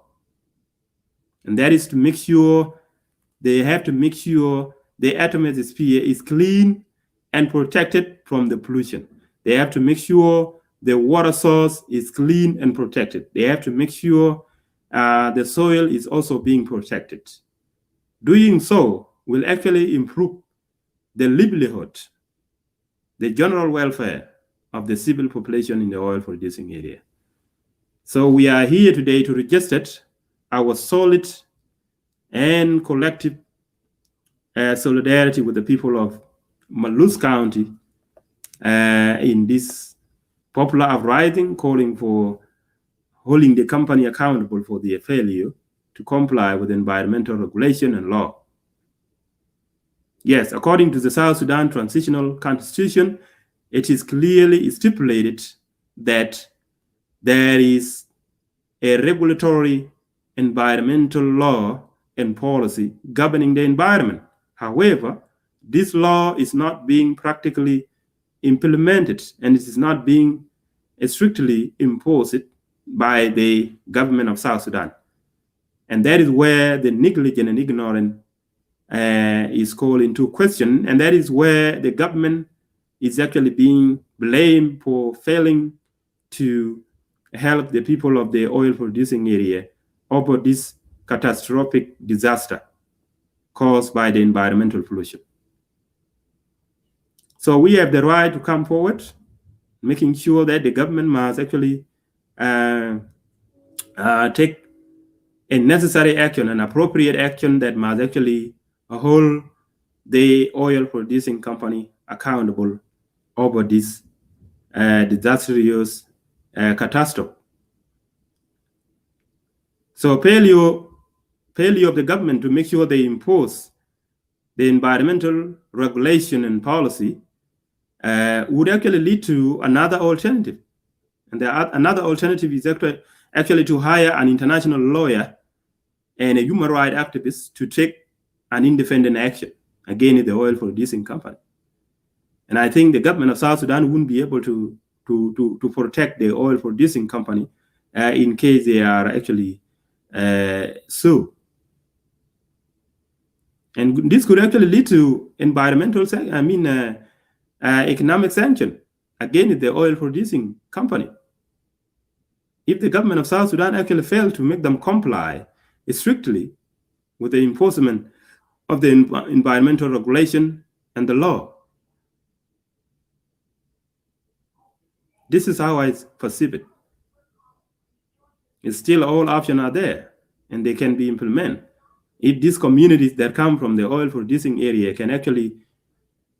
And that is to make sure they have to make sure the atmosphere is clean and protected from the pollution. They have to make sure the water source is clean and protected. They have to make sure the soil is also being protected. Doing so will actually improve the livelihood, the general welfare of the civil population in the oil producing area. So we are here today to register our solid and collective solidarity with the people of Malus County in this popular uprising, calling for holding the company accountable for their failure to comply with environmental regulation and law. Yes, according to the South Sudan Transitional Constitution, it is clearly stipulated that there is a regulatory environmental law and policy governing the environment. However, this law is not being practically implemented, and it is not being strictly imposed by the government of South Sudan. And that is where the negligent and ignorant is called into question. And that is where the government is actually being blamed for failing to help the people of the oil producing area over this catastrophic disaster caused by the environmental pollution. So we have the right to come forward, making sure that the government must actually take a necessary action, an appropriate action that must actually hold the oil producing company accountable over this disastrous catastrophe. So failure of the government to make sure they impose the environmental regulation and policy would actually lead to another alternative. And another alternative is actually to hire an international lawyer and a human rights activist to take an independent action against the oil producing company. And I think the government of South Sudan wouldn't be able to protect the oil producing company in case they are actually sued. And this could actually lead to environmental, economic sanction against the oil producing company. If the government of South Sudan actually failed to make them comply strictly with the enforcement of the environmental regulation and the law. This is how I perceive it. It's still all options are there and they can be implemented. If these communities that come from the oil producing area can actually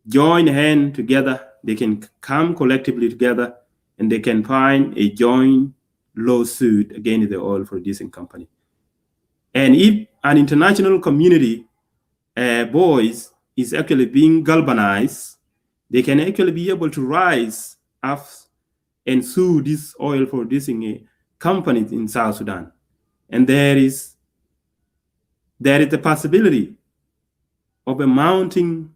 join hands together, they can come collectively together and they can find a joint lawsuit against the oil producing company. And if an international community voice is actually being galvanized, they can actually be able to rise up and sue these oil producing companies in South Sudan. And there is the possibility of a mounting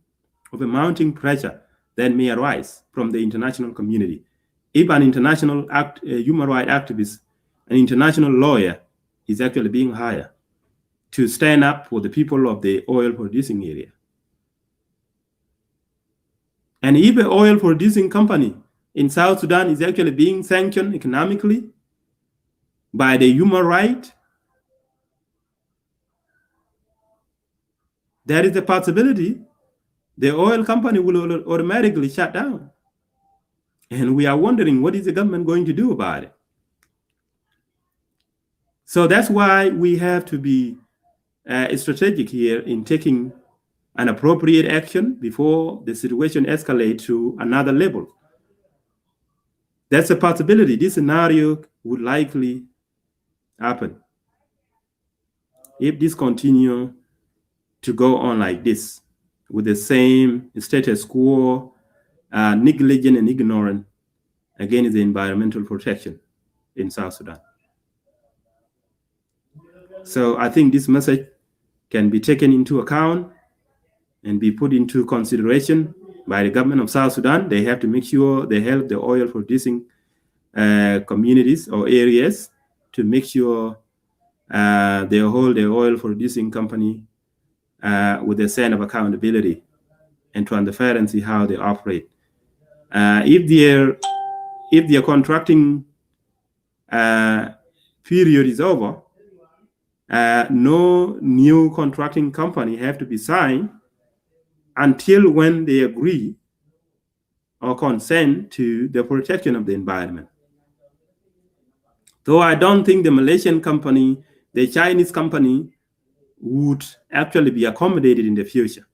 pressure that may arise from the international community. If an international human rights activist, an international lawyer is actually being hired to stand up for the people of the oil producing area. And if an oil producing company in South Sudan is actually being sanctioned economically by the human rights, there is a possibility the oil company will automatically shut down. And we are wondering, what is the government going to do about it? So that's why we have to be strategic here in taking an appropriate action before the situation escalates to another level. That's a possibility. This scenario would likely happen if this continues to go on like this, with the same status quo, negligent and ignorant against the environmental protection in South Sudan. So I think this message can be taken into account and be put into consideration by the government of South Sudan. They have to make sure they help the oil producing communities or areas to make sure they hold the oil producing company with a sense of accountability and transparency how they operate. If their contracting period is over, no new contracting company have to be signed until when they agree or consent to the protection of the environment. Though I don't think the Malaysian company, the Chinese company would actually be accommodated in the future,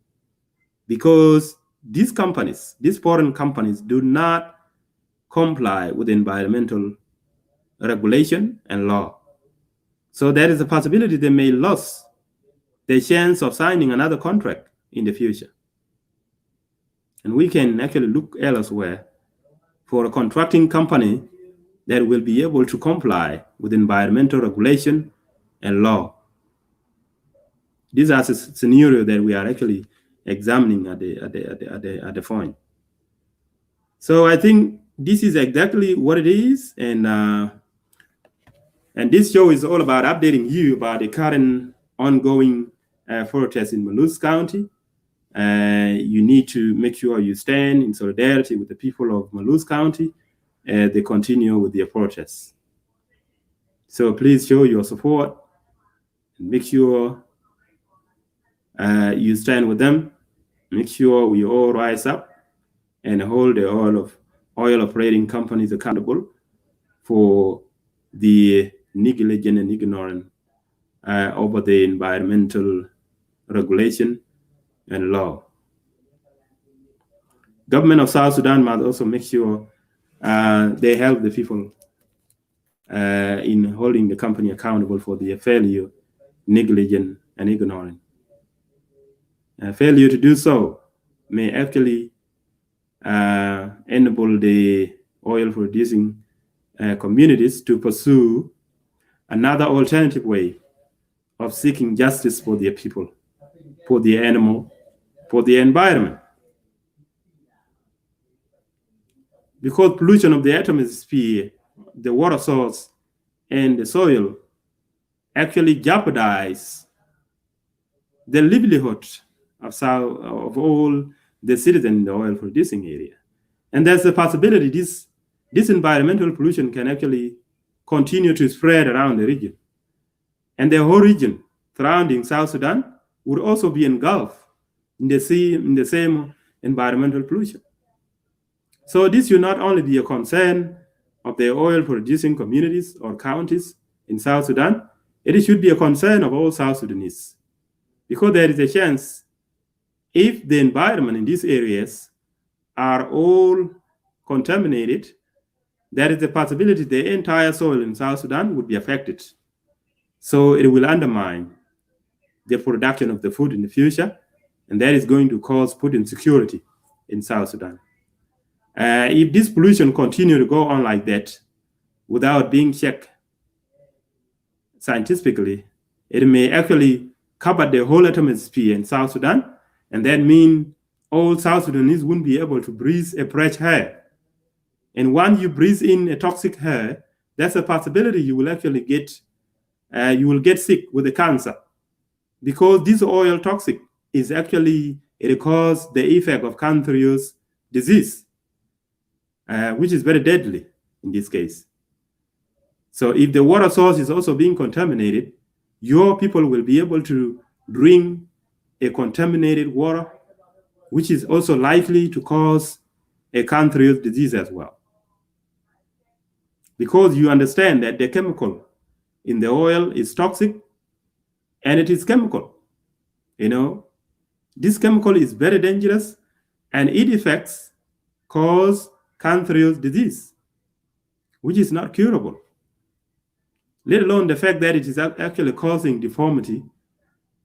because these companies, these foreign companies, do not comply with environmental regulation and law. So there is a possibility they may lose the chance of signing another contract in the future. And we can actually look elsewhere for a contracting company that will be able to comply with environmental regulation and law. These are the scenarios that we are actually examining at the point. So I think this is exactly what it is, and this show is all about updating you about the current ongoing protests in Maluz County. You need to make sure you stand in solidarity with the people of Maluz County as they continue with their protests. So please show your support and make sure you stand with them. Make sure we all rise up and hold the oil operating companies accountable for the negligent and ignorant over the environmental regulation and law. Government of South Sudan must also make sure they help the people in holding the company accountable for their failure, negligent, and ignorant. Failure to do so may actually enable the oil-producing communities to pursue another alternative way of seeking justice for their people, for the animal, for the environment. Because pollution of the atmosphere, the water source, and the soil actually jeopardize the livelihood of all the citizens in the oil producing area. And there's a possibility this environmental pollution can actually continue to spread around the region. And the whole region surrounding South Sudan would also be engulfed in the same environmental pollution. So this should not only be a concern of the oil producing communities or counties in South Sudan, it should be a concern of all South Sudanese. Because there is a chance, if the environment in these areas are all contaminated, there is a possibility the entire soil in South Sudan would be affected. So it will undermine the production of the food in the future, and that is going to cause food insecurity in South Sudan. If this pollution continue to go on like that without being checked scientifically, it may actually cover the whole atmosphere in South Sudan, and that means all South Sudanese wouldn't be able to breathe a fresh air. And once you breathe in a toxic air, that's a possibility you will actually get sick with the cancer, because this oil toxic is actually, it causes the effect of cancerous disease, which is very deadly in this case. So if the water source is also being contaminated, your people will be able to drink a contaminated water, which is also likely to cause a cancerous disease as well. Because you understand that the chemical in the oil is toxic, and it is chemical. This chemical is very dangerous, and its effects cause cancerous disease, which is not curable, let alone the fact that it is actually causing deformity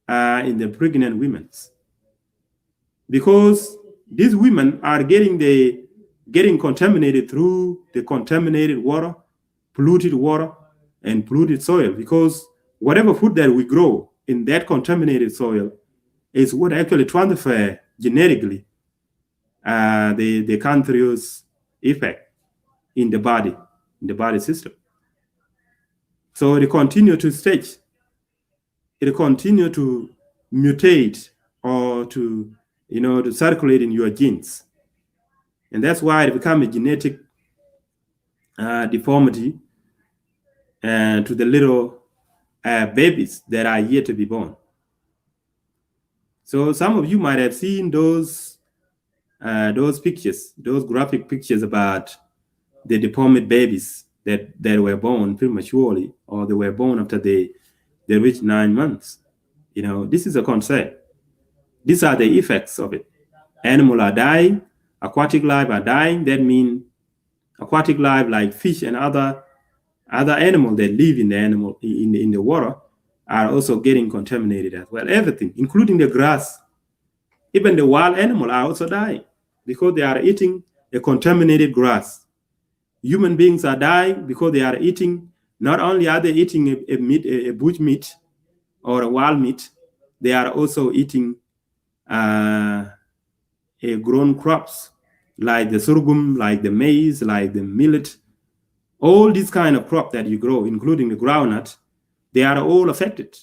in the pregnant women. Because these women are getting contaminated through the contaminated water, polluted water, and polluted soil, because whatever food that we grow in that contaminated soil is what actually transfer genetically the cancerous effect in the body system. So it continue to stage, it continue to mutate or to circulate in your genes, and that's why it becomes a genetic deformity to the little babies that are yet to be born. So some of you might have seen those pictures, those graphic pictures about the deformed babies that were born prematurely, or they were born after they reached 9 months. This is a concern. These are the effects of it. Animals are dying, aquatic life are dying. That means aquatic life like fish and other animals that live in the water are also getting contaminated as well. Everything, including the grass, even the wild animals are also dying. because they are eating a contaminated grass. Human beings are dying because they are eating, not only are they eating a bush meat or a wild meat, they are also eating grown crops like the sorghum, like the maize, like the millet. All these kind of crop that you grow, including the groundnut, they are all affected.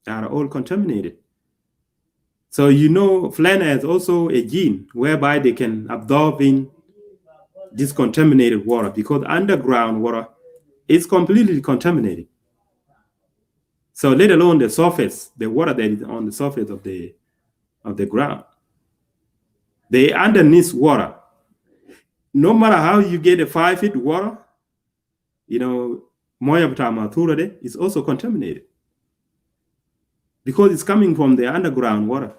They are all contaminated. So plant has also a gene whereby they can absorb in this contaminated water, because underground water is completely contaminated. So let alone the surface, the water that is on the surface of the ground. The underneath water, no matter how you get a 5 feet water, is also contaminated because it's coming from the underground water.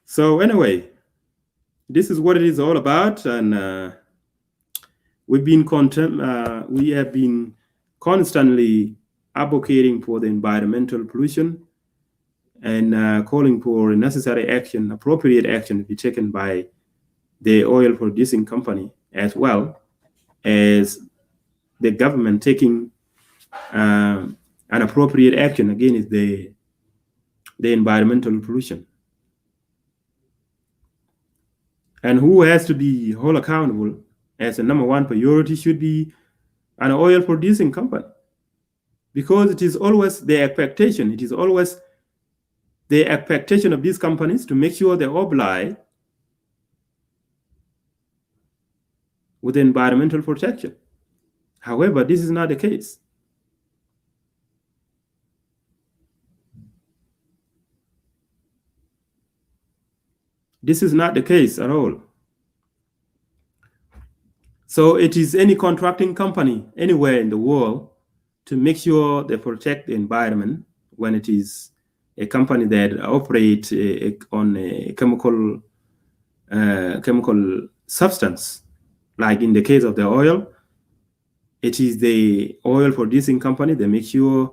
So anyway, this is what it is all about, and we have been constantly advocating for the environmental pollution and calling for necessary action, appropriate action to be taken by the oil producing company, as well as the government taking an appropriate action against the environmental pollution. And who has to be held accountable as a number one priority should be an oil producing company, because it is always the expectation. It is always the expectation of these companies to make sure they oblige with environmental protection. However, this is not the case. This is not the case at all. So it is any contracting company anywhere in the world to make sure they protect the environment when it is a company that operates on a chemical substance. Like in the case of the oil, it is the oil producing company that make sure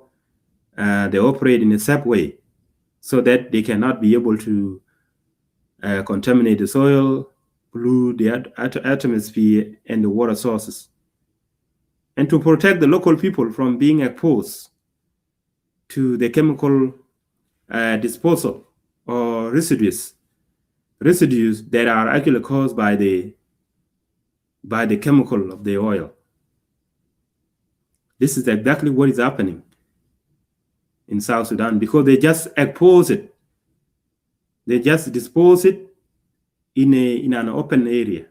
they operate in a safe way so that they cannot be able to contaminate the soil, pollute the atmosphere and the water sources, and to protect the local people from being exposed to the chemical disposal or residues that are actually caused by the chemical of the oil. This is exactly what is happening in South Sudan, because they just expose it. They just dispose it in an open area.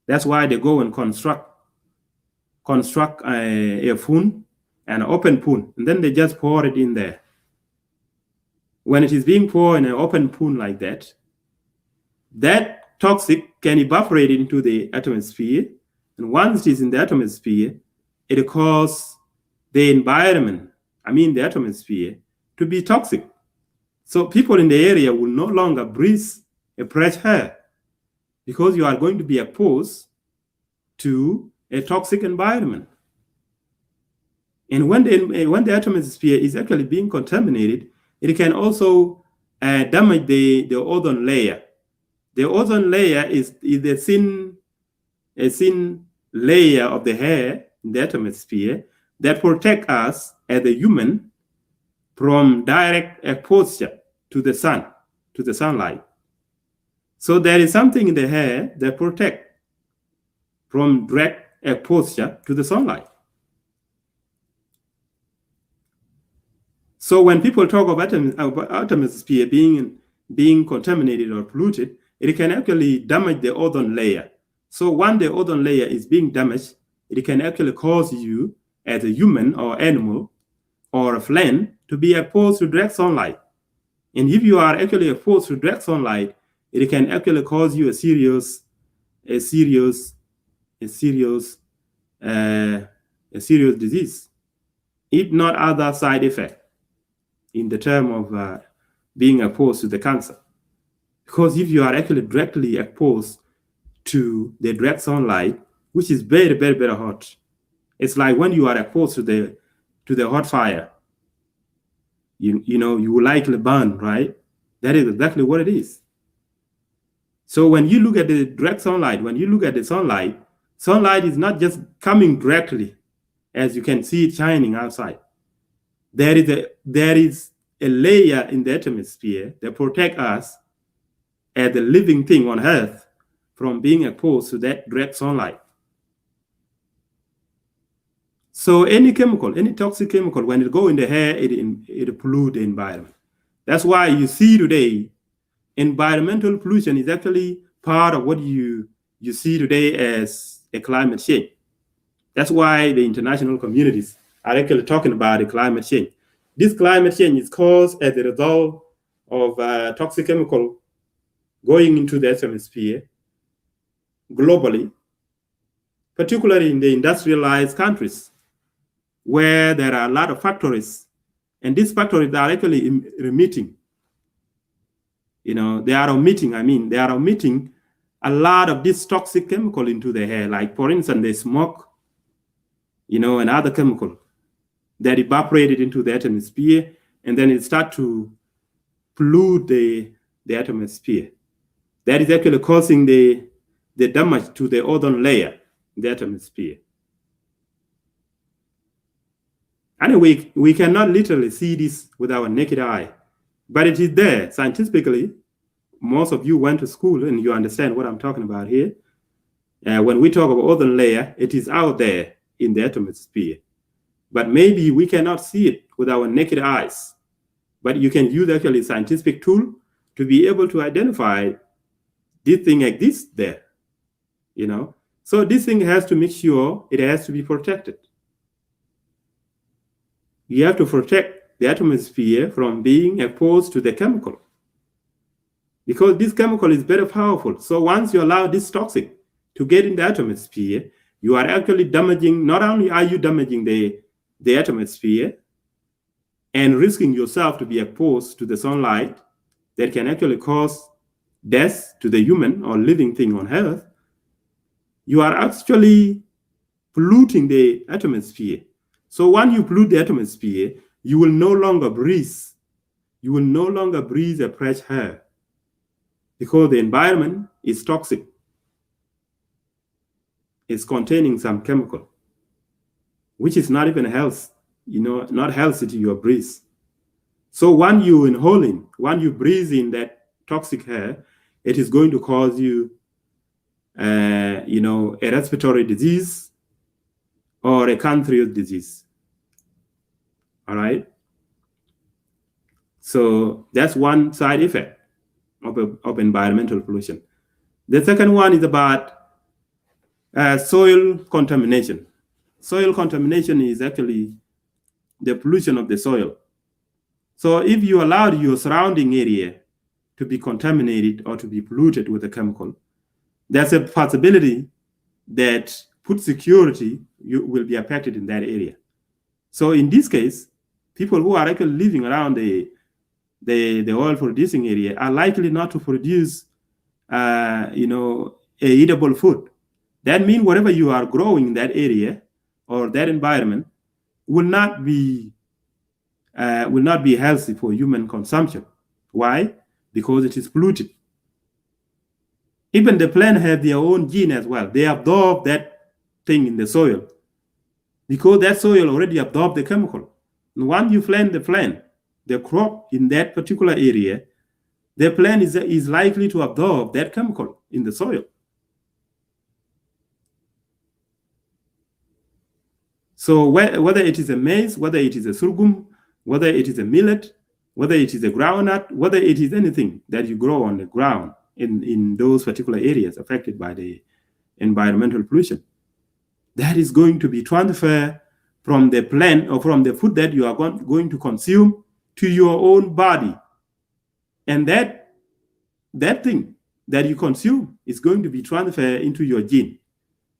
That's why they go and construct a pool, an open pool, and then they just pour it in there. When it is being poured in an open pool like that, that toxic can evaporate into the atmosphere, and once it is in the atmosphere, it causes the environment, the atmosphere, to be toxic. So people in the area will no longer breathe a fresh air, because you are going to be exposed to a toxic environment. And when the atmosphere is actually being contaminated, it can also damage the ozone layer. The ozone layer is a thin layer of the air in the atmosphere that protects us as a human from direct exposure to the sun, to the sunlight. So there is something in the air that protects from direct exposure to the sunlight. So when people talk about atmosphere being contaminated or polluted, it can actually damage the ozone layer. So when the ozone layer is being damaged, it can actually cause you as a human or animal or a plant to be exposed to direct sunlight. And if you are actually exposed to direct sunlight, it can actually cause you a serious disease, if not other side effect, in the term of being exposed to the cancer. Because if you are actually directly exposed to the direct sunlight, which is very, very, very hot, it's like when you are exposed to the hot fire. you will likely burn, right? That is exactly what it is. So when you look at the direct sunlight, when you look at the sunlight is not just coming directly, as you can see it shining outside. There is a layer in the atmosphere that protects us as a living thing on Earth from being exposed to that direct sunlight. So any chemical, any toxic chemical, when it go in the air, it pollute the environment. That's why you see today, environmental pollution is actually part of what you see today as a climate change. That's why the international communities are actually talking about the climate change. This climate change is caused as a result of toxic chemical going into the atmosphere globally, particularly in the industrialized countries, where there are a lot of factories, and these factories are actually emitting. They are emitting a lot of this toxic chemical into the air, like for instance, the smoke, and other chemical that evaporated into the atmosphere, and then it start to pollute the atmosphere. That is actually causing the damage to the ozone layer in the atmosphere. Anyway, we cannot literally see this with our naked eye, but it is there scientifically. Most of you went to school and you understand what I'm talking about here. When we talk about ozone layer, it is out there in the atmosphere, but maybe we cannot see it with our naked eyes. But you can use actually a scientific tool to be able to identify this thing exists there. So this thing has to make sure it has to be protected. You have to protect the atmosphere from being exposed to the chemical, because this chemical is very powerful. So once you allow this toxic to get in the atmosphere, you are actually damaging, not only are you damaging the atmosphere and risking yourself to be exposed to the sunlight that can actually cause death to the human or living thing on Earth, you are actually polluting the atmosphere. So when you pollute the atmosphere, you will no longer breathe. You will no longer breathe a fresh air, because the environment is toxic. It's containing some chemical, which is not even health, not healthy to your breath. So when you inhaling, when you breathe in that toxic air, it is going to cause you, a respiratory disease or a cancerous disease. All right. So that's one side effect of environmental pollution. The second one is about soil contamination. Soil contamination is actually the pollution of the soil. So if you allow your surrounding area to be contaminated or to be polluted with a chemical, there's a possibility that food security will be affected in that area. So in this case, people who are actually living around the oil producing area are likely not to produce, a eatable food. That means whatever you are growing in that area or that environment will not be healthy for human consumption. Why? Because it is polluted. Even the plant have their own gene as well. They absorb that thing in the soil, because that soil already absorbed the chemical. And once you plant the crop in that particular area, the plant is likely to absorb that chemical in the soil. So whether it is a maize, whether it is a sorghum, whether it is a millet, whether it is a groundnut, whether it is anything that you grow on the ground in those particular areas affected by the environmental pollution, that is going to be transferred from the plant or from the food that you are going to consume to your own body. And that thing that you consume is going to be transferred into your gene,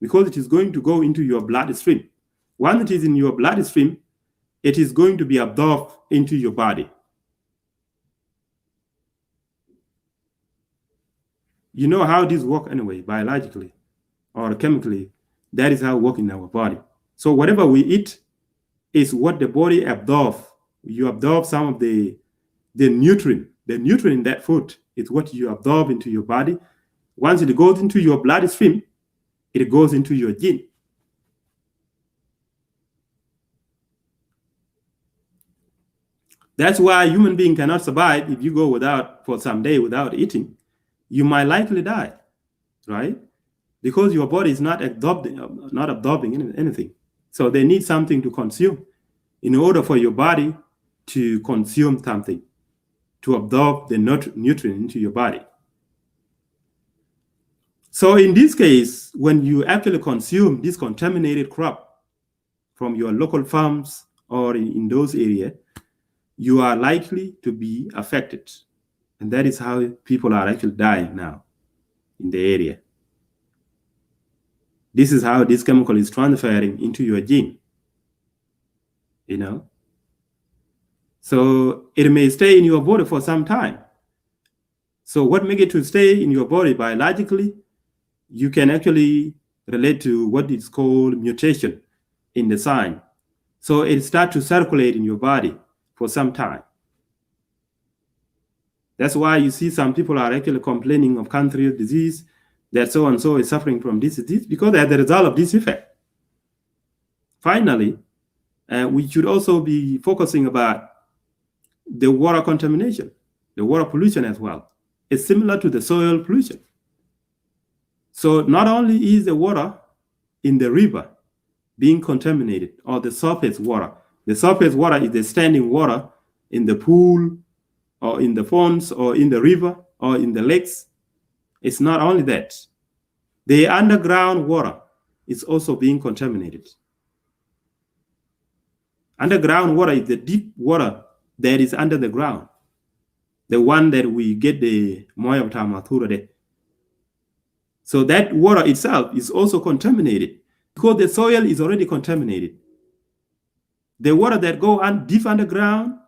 because it is going to go into your bloodstream. Once it is in your bloodstream, it is going to be absorbed into your body. You know how this works anyway, biologically or chemically. That is how it works in our body. So whatever we eat is what the body absorbs you absorb some of the nutrient. The nutrient in that food is what you absorb into your body. Once it goes into your bloodstream, it goes into your gene. That's why a human being cannot survive if you go for some day without eating. You might likely die, right? Because your body is not absorbing anything. So they need something to consume in order for your body to consume something, to absorb the nutrient into your body. So in this case, when you actually consume this contaminated crop from your local farms or in those areas, you are likely to be affected. And that is how people are actually dying now in the area. This is how this chemical is transferring into your gene, you know. So it may stay in your body for some time. So what makes it to stay in your body biologically, you can actually relate to what is called mutation in the sign. So it starts to circulate in your body for some time. That's why you see some people are actually complaining of country disease, that so-and-so is suffering from this disease, because as a result of this effect. Finally, we should also be focusing about the water contamination, the water pollution as well. It's similar to the soil pollution. So not only is the water in the river being contaminated, or the surface water. The surface water is the standing water in the pool, or in the ponds, or in the river, or in the lakes. It's not only that. The underground water is also being contaminated. Underground water is the deep water that is under the ground, the one that we get the Moya Tamathura de. So that water itself is also contaminated because the soil is already contaminated. The water that go deep underground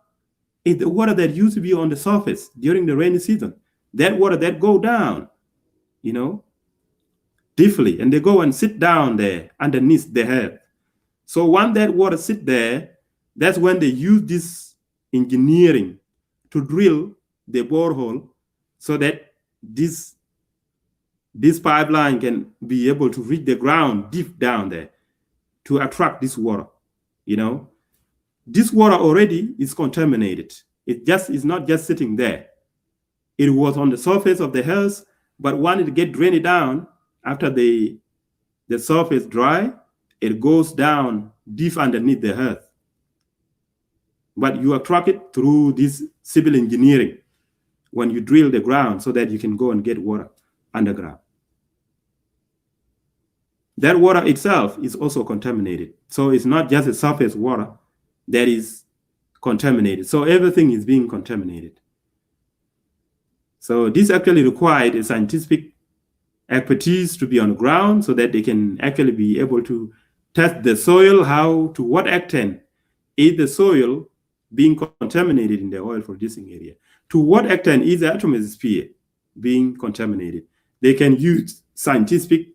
is the water that used to be on the surface during the rainy season. That water that go down, you know, deeply, and they go and sit down there underneath the earth. So once that water sit there, that's when they use this engineering to drill the borehole so that this pipeline can be able to reach the ground deep down there to attract this water, you know. This water already is contaminated. It just is not just sitting there. It was on the surface of the earth, but when it get drained down, after the surface dry, it goes down deep underneath the earth. But you attract it through this civil engineering when you drill the ground so that you can go and get water underground. That water itself is also contaminated. So it's not just the surface water that is contaminated. So everything is being contaminated. So this actually required a scientific expertise to be on the ground so that they can actually be able to test the soil, to what extent is the soil being contaminated in the oil producing area. To what extent is the atmosphere being contaminated? They can use scientific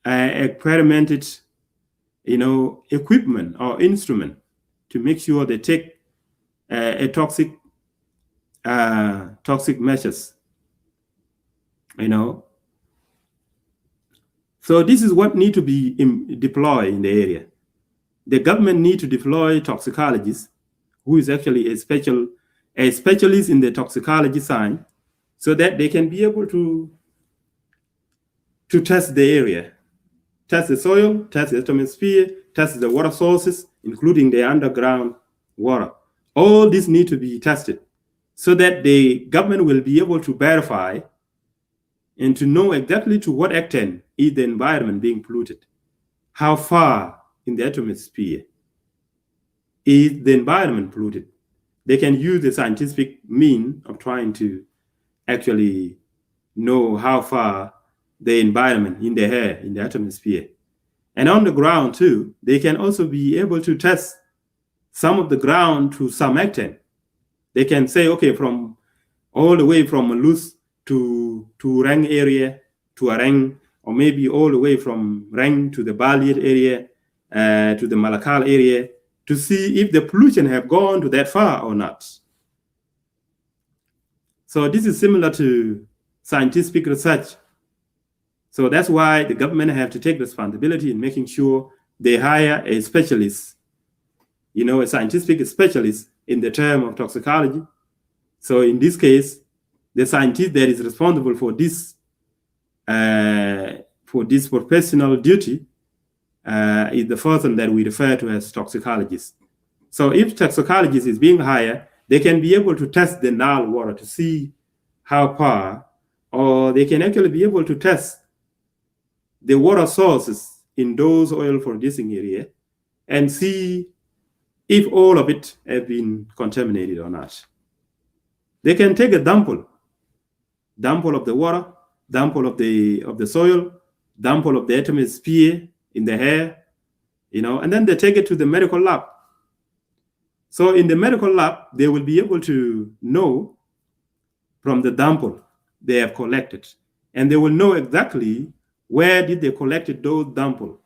experimented, equipment or instrument to make sure they take toxic measures, So this is what need to be deployed in the area. The government need to deploy toxicologists who is actually a specialist in the toxicology science, so that they can be able to test the area, test the soil, test the atmosphere, test the water sources, including the underground water. All this need to be tested so that the government will be able to verify and to know exactly to what extent is the environment being polluted. How far in the atmosphere is the environment polluted? They can use the scientific mean of trying to actually know how far the environment in the air, in the atmosphere. And on the ground too, they can also be able to test some of the ground to some extent. They can say, okay, from all the way from Malus to Ruweng area to Areng, or maybe all the way from Reng to the Baliet area, to the Malakal area, to see if the pollution have gone to that far or not. So this is similar to scientific research. So that's why the government have to take responsibility in making sure they hire a specialist, a scientific specialist in the term of toxicology. So in this case, the scientist that is responsible for this professional duty is the person that we refer to as toxicologist. So if toxicologist is being hired, they can be able to test the Nile water to see how far, or they can actually be able to test the water sources in those oil producing areas and see if all of it have been contaminated or not. They can take a sample of the water, sample of the soil, sample of the atmosphere in the air, and then they take it to the medical lab. So in the medical lab, they will be able to know from the sample they have collected, and they will know exactly where did they collected those samples.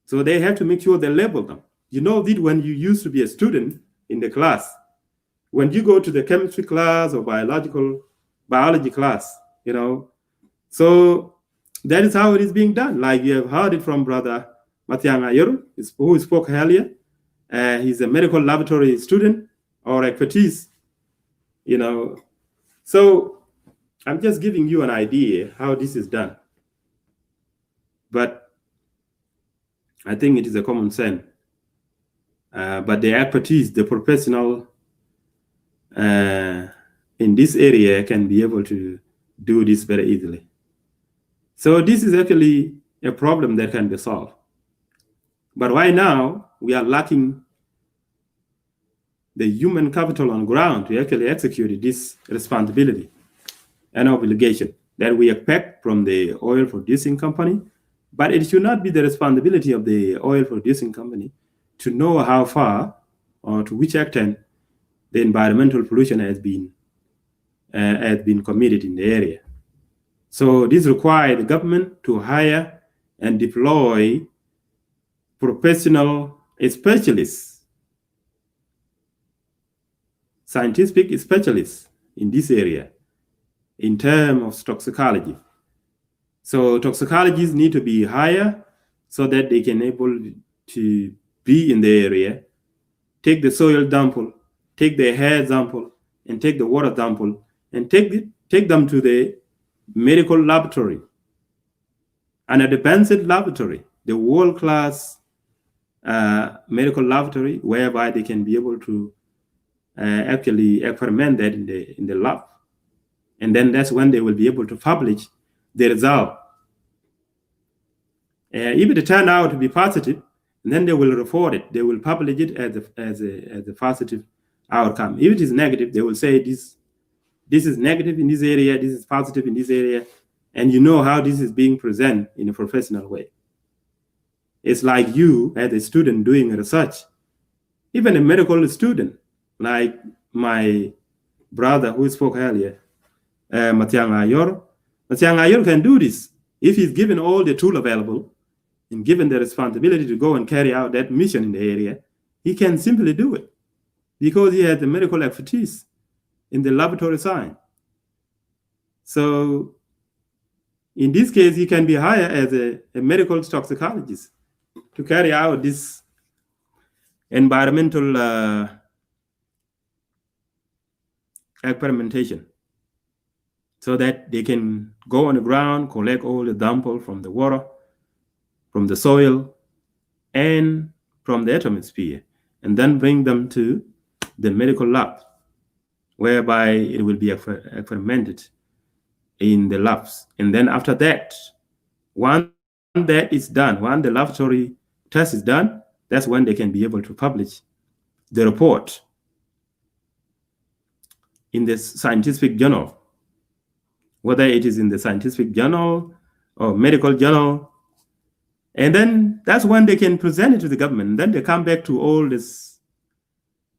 So they have to make sure they label them. That when you used to be a student in the class, when you go to the chemistry class or biology class, so that is how it is being done. Like you have heard it from Brother Matiang Ayoru, who spoke earlier. He's a medical laboratory student or expertise, So I'm just giving you an idea how this is done. But I think it is a common sense. But the expertise, the professional in this area can be able to do this very easily. So this is actually a problem that can be solved. But right now, we are lacking the human capital on ground to actually execute this responsibility and obligation that we expect from the oil producing company. But it should not be the responsibility of the oil producing company to know how far or to which extent the environmental pollution has been committed in the area. So this requires the government to hire and deploy professional specialists, scientific specialists in this area in terms of toxicology. So toxicologists need to be hired so that they can able to be in the area, take the soil sample, take the air sample, and take the water sample, and take them to the medical laboratory, an advanced laboratory, the world-class medical laboratory, whereby they can be able to actually experiment that in the lab. And then that's when they will be able to publish the result. If it turn out to be positive, then they will report it. They will publish it as a positive outcome. If it is negative, they will say this is negative in this area, this is positive in this area, and you know how this is being presented in a professional way. It's like you as a student doing research, even a medical student, like my brother who spoke earlier, Matiang Ayor. Matiang Ayor can do this if he's given all the tool available and given the responsibility to go and carry out that mission in the area. He can simply do it because he has the medical expertise in the laboratory science. So in this case, he can be hired as a medical toxicologist to carry out this environmental experimentation, so that they can go on the ground, collect all the samples from the water, from the soil, and from the atmosphere, and then bring them to the medical lab, whereby it will be experimented in the labs. And then after that, once that is done, once the laboratory test is done, that's when they can be able to publish the report in the scientific journal, whether it is in the scientific journal or medical journal. And then that's when they can present it to the government. And then they come back to all this,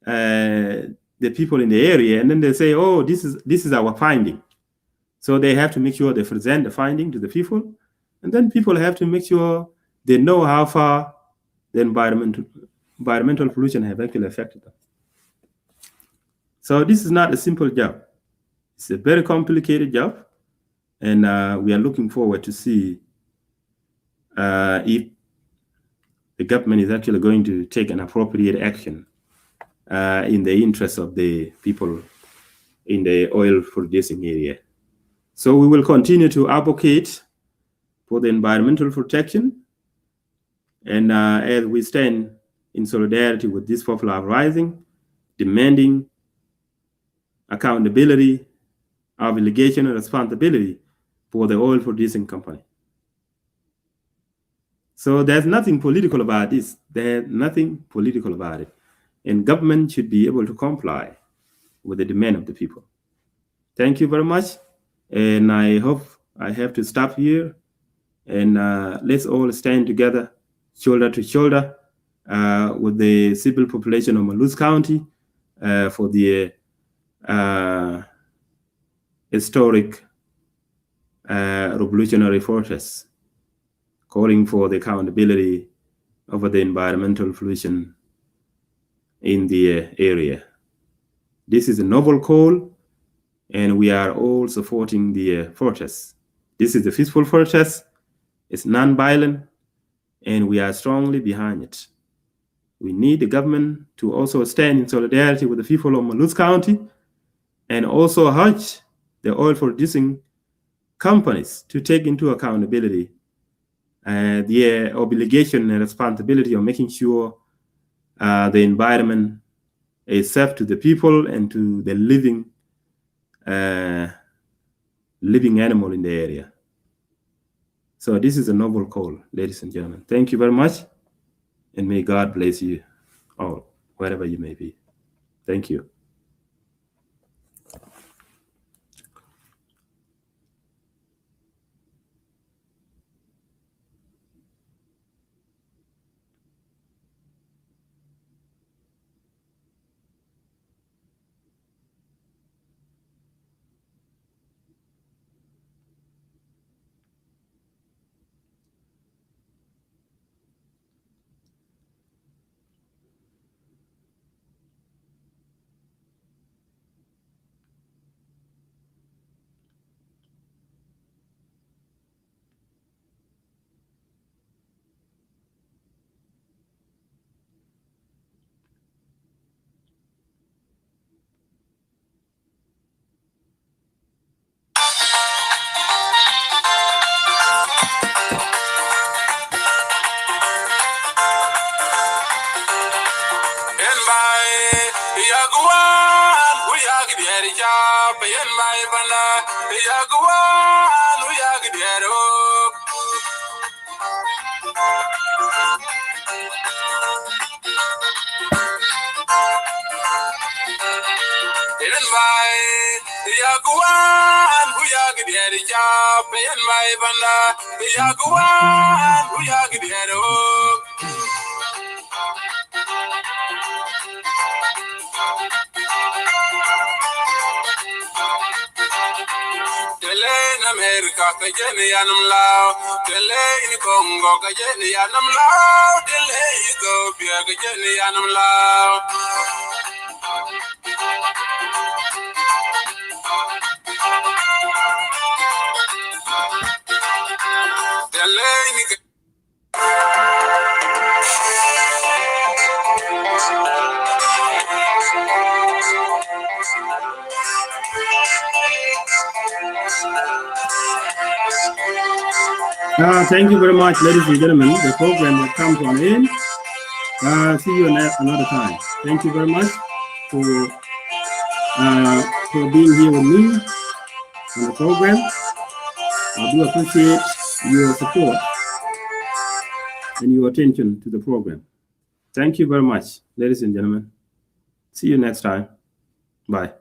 the people in the area, and then they say, oh, this is our finding. So they have to make sure they present the finding to the people, and then people have to make sure they know how far the environmental environmental pollution have actually affected them. So this is not a simple job. It's a very complicated job, and we are looking forward to see if the government is actually going to take an appropriate action in the interest of the people in the oil producing area. So we will continue to advocate for the environmental protection, and as we stand in solidarity with this popular uprising, demanding accountability, obligation, and responsibility for the oil producing company. So there's nothing political about this. There's nothing political about it. And government should be able to comply with the demand of the people. Thank you very much. And I hope I have to stop here. And let's all stand together, shoulder to shoulder, with the civil population of Malouse County for the historic revolutionary protest, calling for the accountability over the environmental pollution in the area. This is a noble call, and we are all supporting the protest. This is a peaceful protest. It's non-violent, and we are strongly behind it. We need the government to also stand in solidarity with the people of Malouse County, and also urge the oil-producing companies to take into accountability their obligation and responsibility of making sure the environment is safe to the people and to the living animal in the area. So this is a noble call, ladies and gentlemen. Thank you very much, and may God bless you all, wherever you may be. Thank you. America, Kajeni Yanam Lao, Delay in Congo, Kajeni Yanam Lao, Delay Ethiopia, Kajeni Yanam Lao. Thank you very much, ladies and gentlemen. The program will come to an end. See you another time. Thank you very much for being here with me on the program. I do appreciate your support and your attention to the program. Thank you very much, ladies and gentlemen. See you next time. Bye.